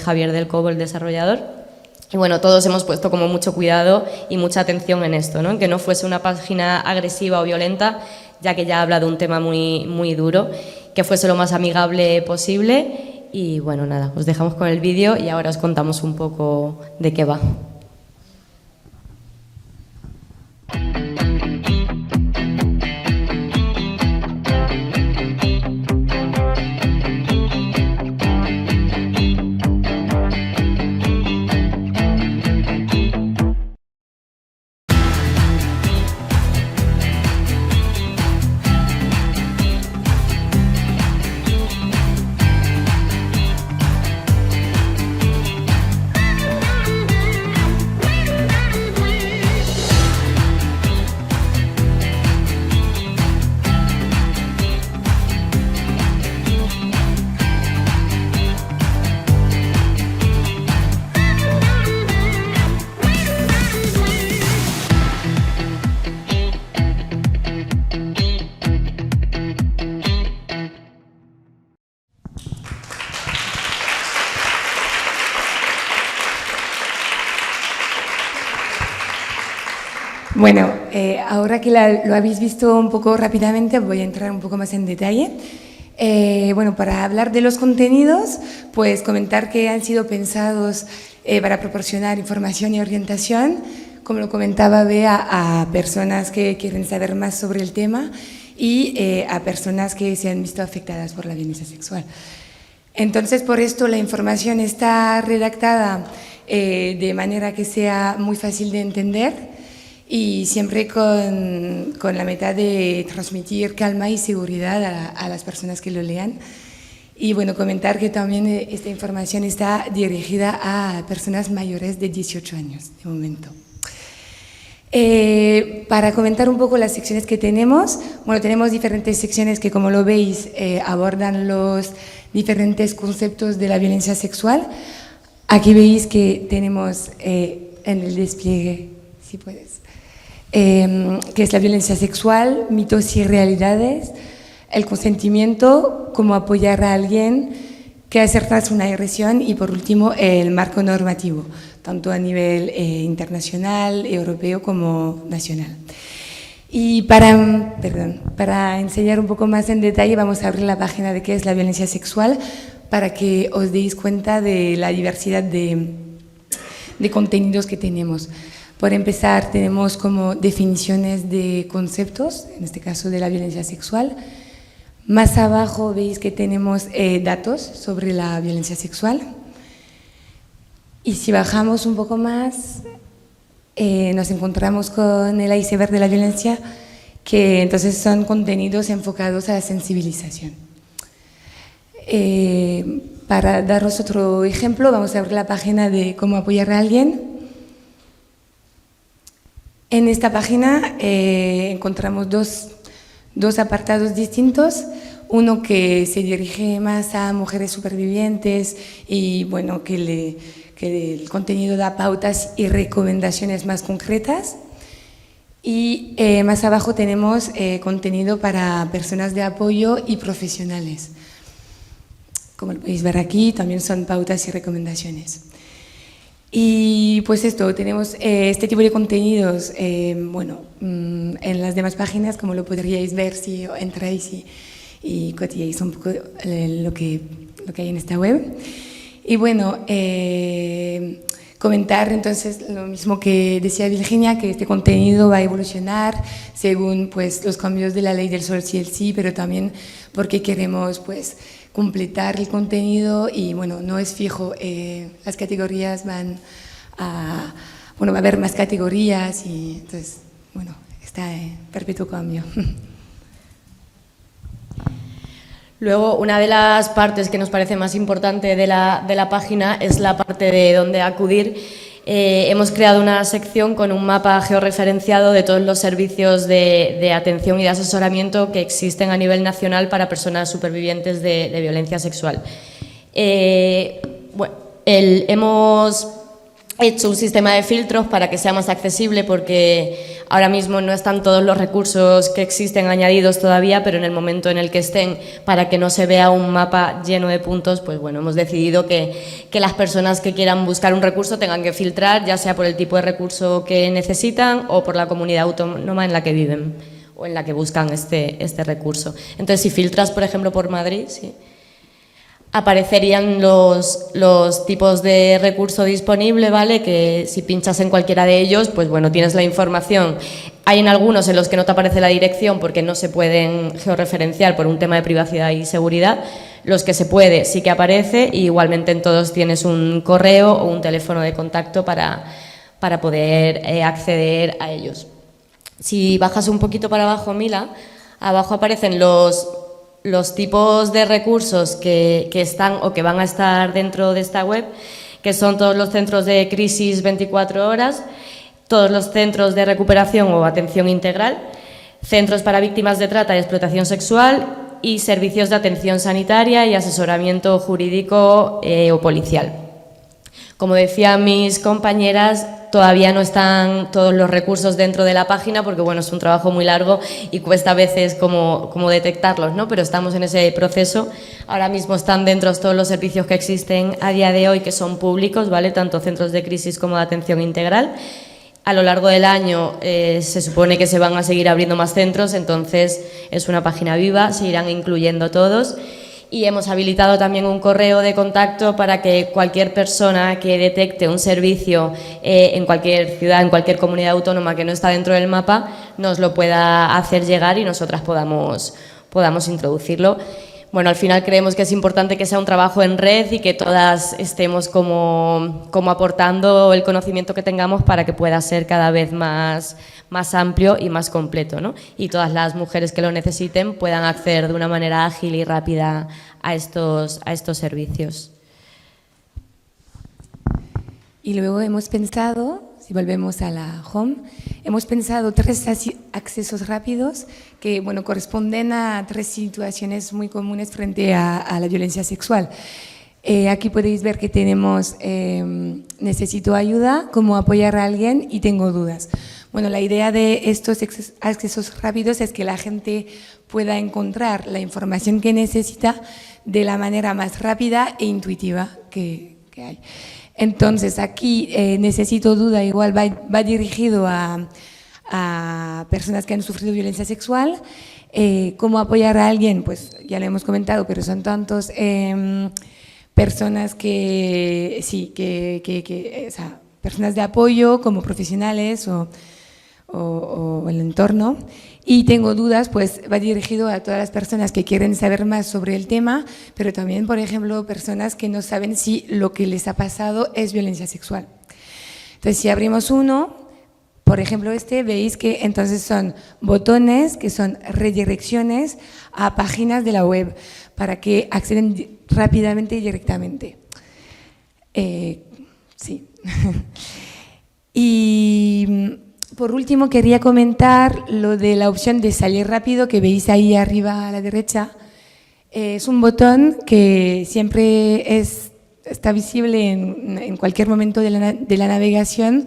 Javier del Cobo, el desarrollador. Y bueno, todos hemos puesto como mucho cuidado y mucha atención en esto, ¿no? En que no fuese una página agresiva o violenta, ya que ya habla de un tema muy, muy duro, que fuese lo más amigable posible. Y bueno, nada, os dejamos con el vídeo y ahora os contamos un poco de qué va. Bueno, ahora que lo habéis visto un poco rápidamente, voy a entrar un poco más en detalle. Bueno, para hablar de los contenidos, pues comentar que han sido pensados para proporcionar información y orientación, como lo comentaba Bea, a personas que quieren saber más sobre el tema y a personas que se han visto afectadas por la violencia sexual. Entonces, por esto la información está redactada de manera que sea muy fácil de entender y siempre con la meta de transmitir calma y seguridad a las personas que lo lean. Y bueno, comentar que también esta información está dirigida a personas mayores de 18 años de momento. Para comentar un poco las secciones que tenemos, bueno, tenemos diferentes secciones que, como lo veis, abordan los diferentes conceptos de la violencia sexual. Aquí veis que tenemos en el despliegue, si puedes, que es la violencia sexual, mitos y realidades, el consentimiento, cómo apoyar a alguien, qué hacer tras una agresión y, por último, el marco normativo, tanto a nivel internacional, europeo como nacional. Y para enseñar un poco más en detalle vamos a abrir la página de qué es la violencia sexual para que os deis cuenta de la diversidad de contenidos que tenemos. Por empezar, tenemos como definiciones de conceptos, en este caso de la violencia sexual. Más abajo veis que tenemos datos sobre la violencia sexual. Y si bajamos un poco más, nos encontramos con el iceberg de la violencia, que entonces son contenidos enfocados a la sensibilización. Para daros otro ejemplo, vamos a abrir la página de cómo apoyar a alguien. En esta página encontramos dos apartados distintos, uno que se dirige más a mujeres supervivientes y bueno, que el contenido da pautas y recomendaciones más concretas, y más abajo tenemos contenido para personas de apoyo y profesionales. Como lo podéis ver aquí, también son pautas y recomendaciones. Y pues esto, tenemos este tipo de contenidos, bueno, en las demás páginas, como lo podríais ver si entráis y cotilláis un poco lo que hay en esta web. Y bueno, comentar entonces lo mismo que decía Virginia, que este contenido va a evolucionar según pues los cambios de la ley del Sol sí el sí, pero también porque queremos pues completar el contenido y bueno, no es fijo, las categorías van a, bueno, va a haber más categorías y entonces, bueno, está en perpetuo cambio. Luego, una de las partes que nos parece más importante de la página es la parte de dónde acudir. Hemos creado una sección con un mapa georreferenciado de todos los servicios de atención y de asesoramiento que existen a nivel nacional para personas supervivientes de violencia sexual. Bueno, hemos hecho un sistema de filtros para que sea más accesible, porque ahora mismo no están todos los recursos que existen añadidos todavía, pero en el momento en el que estén, para que no se vea un mapa lleno de puntos, pues bueno, hemos decidido que las personas que quieran buscar un recurso tengan que filtrar, ya sea por el tipo de recurso que necesitan o por la comunidad autónoma en la que viven o en la que buscan este recurso. Entonces, si filtras, por ejemplo, por Madrid, sí, aparecerían los tipos de recurso disponible, ¿vale? Que si pinchas en cualquiera de ellos, pues bueno, tienes la información. Hay en algunos en los que no te aparece la dirección porque no se pueden georreferenciar por un tema de privacidad y seguridad. Los que se puede sí que aparece, y igualmente en todos tienes un correo o un teléfono de contacto para poder acceder a ellos. Si bajas un poquito para abajo, Mila, abajo aparecen los tipos de recursos que están o que van a estar dentro de esta web, que son todos los centros de crisis 24 horas, todos los centros de recuperación o atención integral, centros para víctimas de trata y explotación sexual y servicios de atención sanitaria y asesoramiento jurídico o policial. Como decían mis compañeras, todavía no están todos los recursos dentro de la página porque bueno, es un trabajo muy largo y cuesta a veces como detectarlos, ¿no? Pero estamos en ese proceso. Ahora mismo están dentro todos los servicios que existen a día de hoy, que son públicos, ¿vale? Tanto centros de crisis como de atención integral. A lo largo del año se supone que se van a seguir abriendo más centros, entonces es una página viva, se irán incluyendo todos. Y hemos habilitado también un correo de contacto para que cualquier persona que detecte un servicio en cualquier ciudad, en cualquier comunidad autónoma que no está dentro del mapa, nos lo pueda hacer llegar y nosotras podamos introducirlo. Bueno, al final creemos que es importante que sea un trabajo en red y que todas estemos como aportando el conocimiento que tengamos para que pueda ser cada vez más amplio y más completo, ¿no? Y todas las mujeres que lo necesiten puedan acceder de una manera ágil y rápida a estos servicios. Y luego hemos pensado, si volvemos a la home, hemos pensado 3 accesos rápidos que bueno, corresponden a 3 situaciones muy comunes frente a la violencia sexual. Aquí podéis ver que tenemos necesito ayuda, cómo apoyar a alguien y tengo dudas. Bueno, la idea de estos accesos rápidos es que la gente pueda encontrar la información que necesita de la manera más rápida e intuitiva que hay. Entonces, aquí necesito duda, igual va dirigido a personas que han sufrido violencia sexual. ¿Cómo apoyar a alguien? Pues ya lo hemos comentado, pero son tantos personas que sí, o sea, personas de apoyo como profesionales o el entorno. Y tengo dudas, pues va dirigido a todas las personas que quieren saber más sobre el tema, pero también, por ejemplo, personas que no saben si lo que les ha pasado es violencia sexual. Entonces, si abrimos uno, por ejemplo veis que entonces son botones que son redirecciones a páginas de la web para que acceden rápidamente y directamente. Sí. Y por último, quería comentar lo de la opción de salir rápido que veis ahí arriba a la derecha. Es un botón que siempre está visible en cualquier momento de la navegación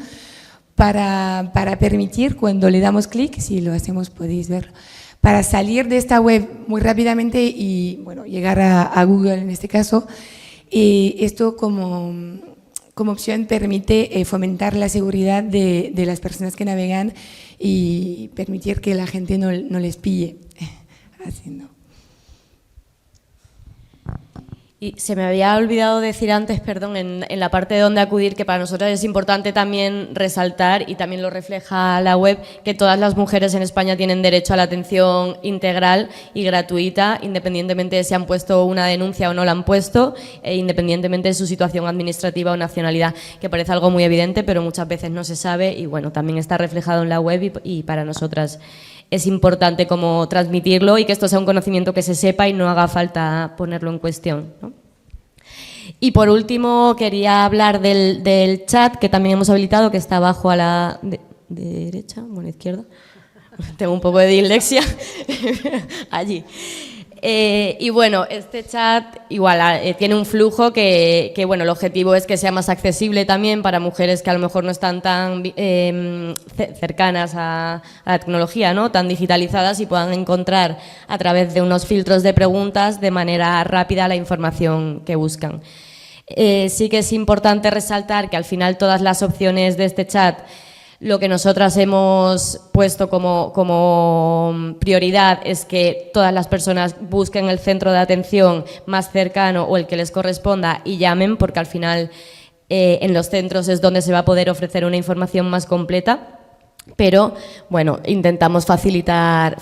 para permitir, cuando le damos clic, si lo hacemos podéis ver, para salir de esta web muy rápidamente y bueno, llegar a Google en este caso. Y esto como opción permite fomentar la seguridad de las personas que navegan y permitir que la gente no les pille haciendo. Y se me había olvidado decir antes, perdón, en la parte de dónde acudir, que para nosotros es importante también resaltar, y también lo refleja la web, que todas las mujeres en España tienen derecho a la atención integral y gratuita, independientemente de si han puesto una denuncia o no la han puesto, e independientemente de su situación administrativa o nacionalidad, que parece algo muy evidente, pero muchas veces no se sabe, y bueno, también está reflejado en la web y para nosotras es importante como transmitirlo y que esto sea un conocimiento que se sepa y no haga falta ponerlo en cuestión, ¿no? Y por último quería hablar del chat que también hemos habilitado, que está abajo a la derecha, bueno, izquierda, tengo un poco de dislexia, allí. Y bueno, este chat igual tiene un flujo que bueno, el objetivo es que sea más accesible también para mujeres que a lo mejor no están tan cercanas a la tecnología, ¿no? Tan digitalizadas, y puedan encontrar a través de unos filtros de preguntas de manera rápida la información que buscan. Sí que es importante resaltar que al final todas las opciones de este chat, lo que nosotras hemos puesto como prioridad es que todas las personas busquen el centro de atención más cercano o el que les corresponda y llamen, porque al final en los centros es donde se va a poder ofrecer una información más completa. Pero bueno, intentamos facilitar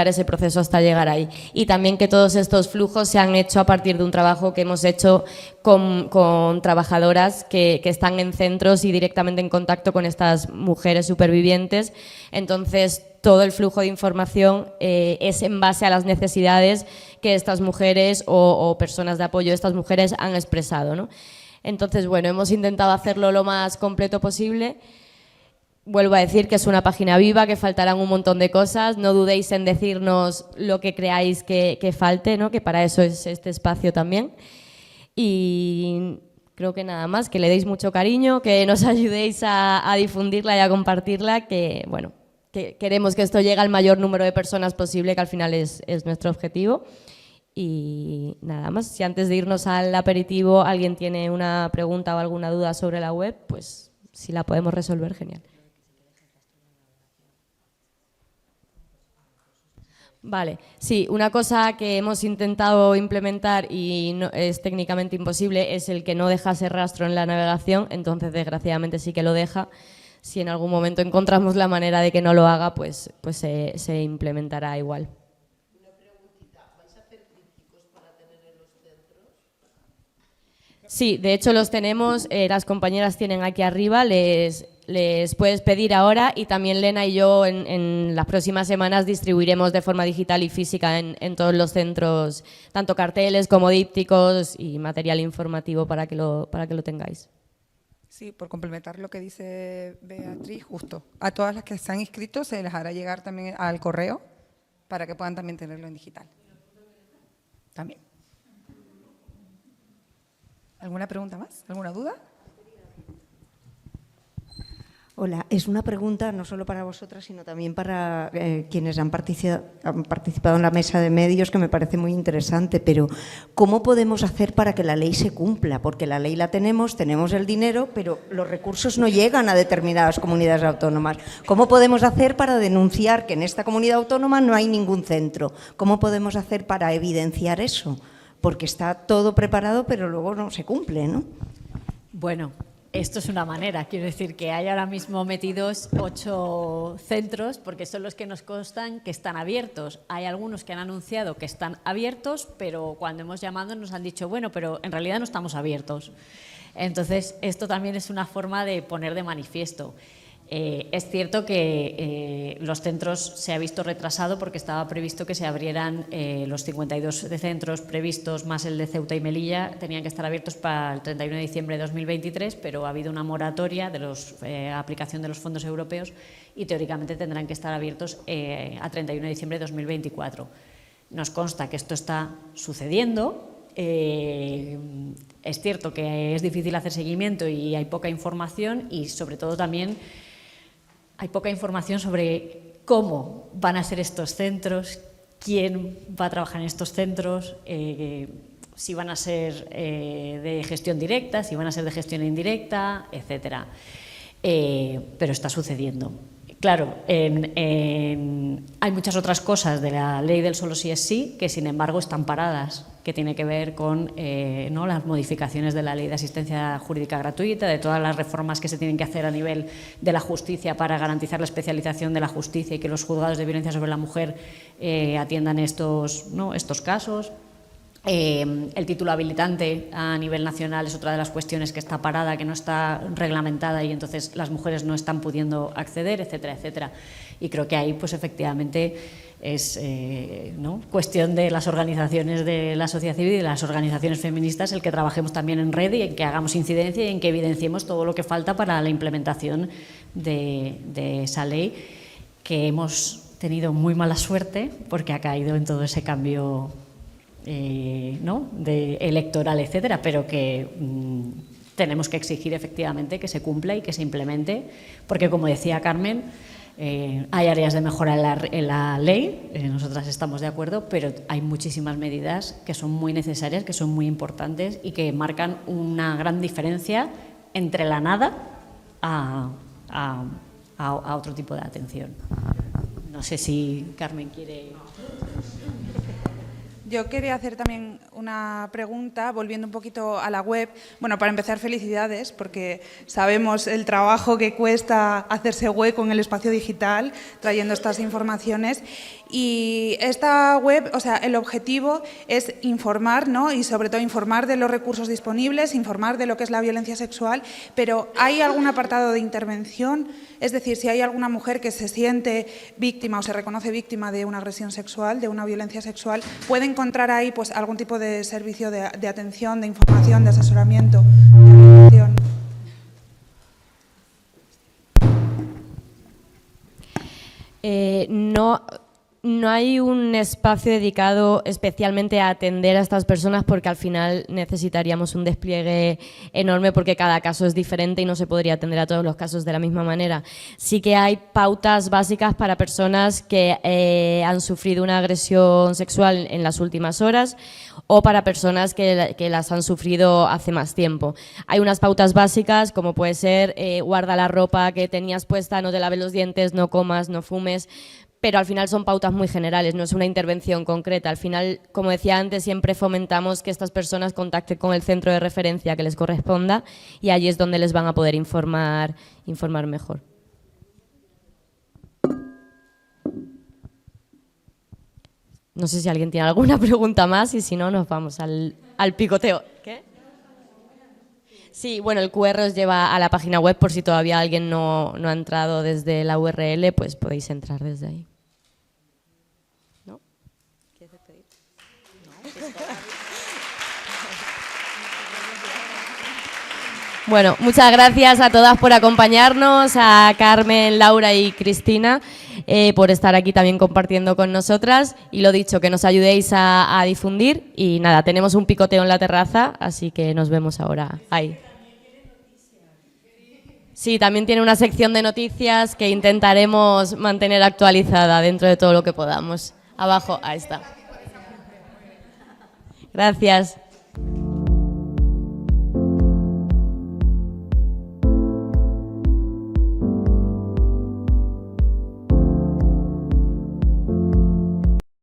ese proceso hasta llegar ahí. Y también que todos estos flujos se han hecho a partir de un trabajo que hemos hecho con trabajadoras que están en centros y directamente en contacto con estas mujeres supervivientes. Entonces, todo el flujo de información es en base a las necesidades que estas mujeres o personas de apoyo de estas mujeres han expresado, ¿no? Entonces, bueno, hemos intentado hacerlo lo más completo posible. Vuelvo a decir que es una página viva, que faltarán un montón de cosas. No dudéis en decirnos lo que creáis que falte, ¿no? Que para eso es este espacio también. Y creo que nada más, que le deis mucho cariño, que nos ayudéis a difundirla y a compartirla, que bueno, que queremos que esto llegue al mayor número de personas posible, que al final es nuestro objetivo. Y nada más, si antes de irnos al aperitivo alguien tiene una pregunta o alguna duda sobre la web, pues si la podemos resolver, genial. Vale, sí, una cosa que hemos intentado implementar y no, es técnicamente imposible es el que no dejase rastro en la navegación, entonces desgraciadamente sí que lo deja. Si en algún momento encontramos la manera de que no lo haga, pues se implementará igual. Una preguntita, ¿vais a hacer trípticos para tener en los centros? Sí, de hecho los tenemos, las compañeras tienen aquí arriba, les puedes pedir ahora y también Lena y yo en las próximas semanas distribuiremos de forma digital y física en todos los centros, tanto carteles como dípticos y material informativo para que lo tengáis. Sí, por complementar lo que dice Beatriz, justo. A todas las que están inscritos se les hará llegar también al correo para que puedan también tenerlo en digital. También. ¿Alguna pregunta más? ¿Alguna duda? Hola, es una pregunta no solo para vosotras, sino también para quienes han participado en la mesa de medios, que me parece muy interesante, pero ¿cómo podemos hacer para que la ley se cumpla? Porque la ley la tenemos el dinero, pero los recursos no llegan a determinadas comunidades autónomas. ¿Cómo podemos hacer para denunciar que en esta comunidad autónoma no hay ningún centro? ¿Cómo podemos hacer para evidenciar eso? Porque está todo preparado, pero luego no se cumple, ¿no? Bueno, esto es una manera, quiero decir que hay ahora mismo metidos 8 centros, porque son los que nos constan que están abiertos. Hay algunos que han anunciado que están abiertos, pero cuando hemos llamado nos han dicho, bueno, pero en realidad no estamos abiertos. Entonces, esto también es una forma de poner de manifiesto. Es cierto que los centros se ha visto retrasado porque estaba previsto que se abrieran los 52 de centros previstos más el de Ceuta y Melilla, tenían que estar abiertos para el 31 de diciembre de 2023, pero ha habido una moratoria de aplicación de los fondos europeos y teóricamente tendrán que estar abiertos a 31 de diciembre de 2024. Nos consta que esto está sucediendo. Es cierto que es difícil hacer seguimiento y hay poca información y sobre todo también hay poca información sobre cómo van a ser estos centros, quién va a trabajar en estos centros, si van a ser de gestión directa, si van a ser de gestión indirecta, etcétera. Pero está sucediendo. Claro, hay muchas otras cosas de la ley del solo sí es sí que, sin embargo, están paradas, que tiene que ver con ¿no? las modificaciones de la ley de asistencia jurídica gratuita, de todas las reformas que se tienen que hacer a nivel de la justicia para garantizar la especialización de la justicia y que los juzgados de violencia sobre la mujer atiendan estos casos. El título habilitante a nivel nacional es otra de las cuestiones que está parada, que no está reglamentada y entonces las mujeres no están pudiendo acceder, etcétera, etcétera. Y creo que ahí, pues efectivamente, es ¿no? cuestión de las organizaciones de la sociedad civil y de las organizaciones feministas el que trabajemos también en red y en que hagamos incidencia y en que evidenciemos todo lo que falta para la implementación de esa ley, que hemos tenido muy mala suerte porque ha caído en todo ese cambio ¿no? electoral, etcétera, pero que tenemos que exigir efectivamente que se cumpla y que se implemente, porque como decía Carmen, hay áreas de mejora en la ley, nosotras estamos de acuerdo, pero hay muchísimas medidas que son muy necesarias, que son muy importantes y que marcan una gran diferencia entre la nada a otro tipo de atención. No sé si Carmen quiere... Yo quería hacer también una pregunta, volviendo un poquito a la web. Bueno, para empezar, felicidades, porque sabemos el trabajo que cuesta hacerse hueco en el espacio digital, trayendo estas informaciones. Y esta web, o sea, el objetivo es informar, ¿no? Y sobre todo informar de los recursos disponibles, informar de lo que es la violencia sexual, pero ¿hay algún apartado de intervención? Es decir, si hay alguna mujer que se siente víctima o se reconoce víctima de una agresión sexual, de una violencia sexual, puede encontrar ahí pues algún tipo de servicio de atención, de información, de asesoramiento, de orientación. No hay un espacio dedicado especialmente a atender a estas personas porque al final necesitaríamos un despliegue enorme porque cada caso es diferente y no se podría atender a todos los casos de la misma manera. Sí que hay pautas básicas para personas que han sufrido una agresión sexual en las últimas horas o para personas que las han sufrido hace más tiempo. Hay unas pautas básicas como puede ser guarda la ropa que tenías puesta, no te laves los dientes, no comas, no fumes. pero al final son pautas muy generales, no es una intervención concreta. Al final, como decía antes, siempre fomentamos que estas personas contacten con el centro de referencia que les corresponda y allí es donde les van a poder informar mejor. No sé si alguien tiene alguna pregunta más y si no, nos vamos al picoteo. ¿Qué? Sí, bueno, el QR os lleva a la página web por si todavía alguien no ha entrado desde la URL, pues podéis entrar desde ahí. ¿No? ¿Quieres despedir? Bueno, muchas gracias a todas por acompañarnos, a Carmen, Laura y Cristina, por estar aquí también compartiendo con nosotras. Y lo dicho, que nos ayudéis a difundir. Y nada, tenemos un picoteo en la terraza, así que nos vemos ahora ahí. Sí, también tiene una sección de noticias que intentaremos mantener actualizada dentro de todo lo que podamos. Abajo, ahí está. Gracias.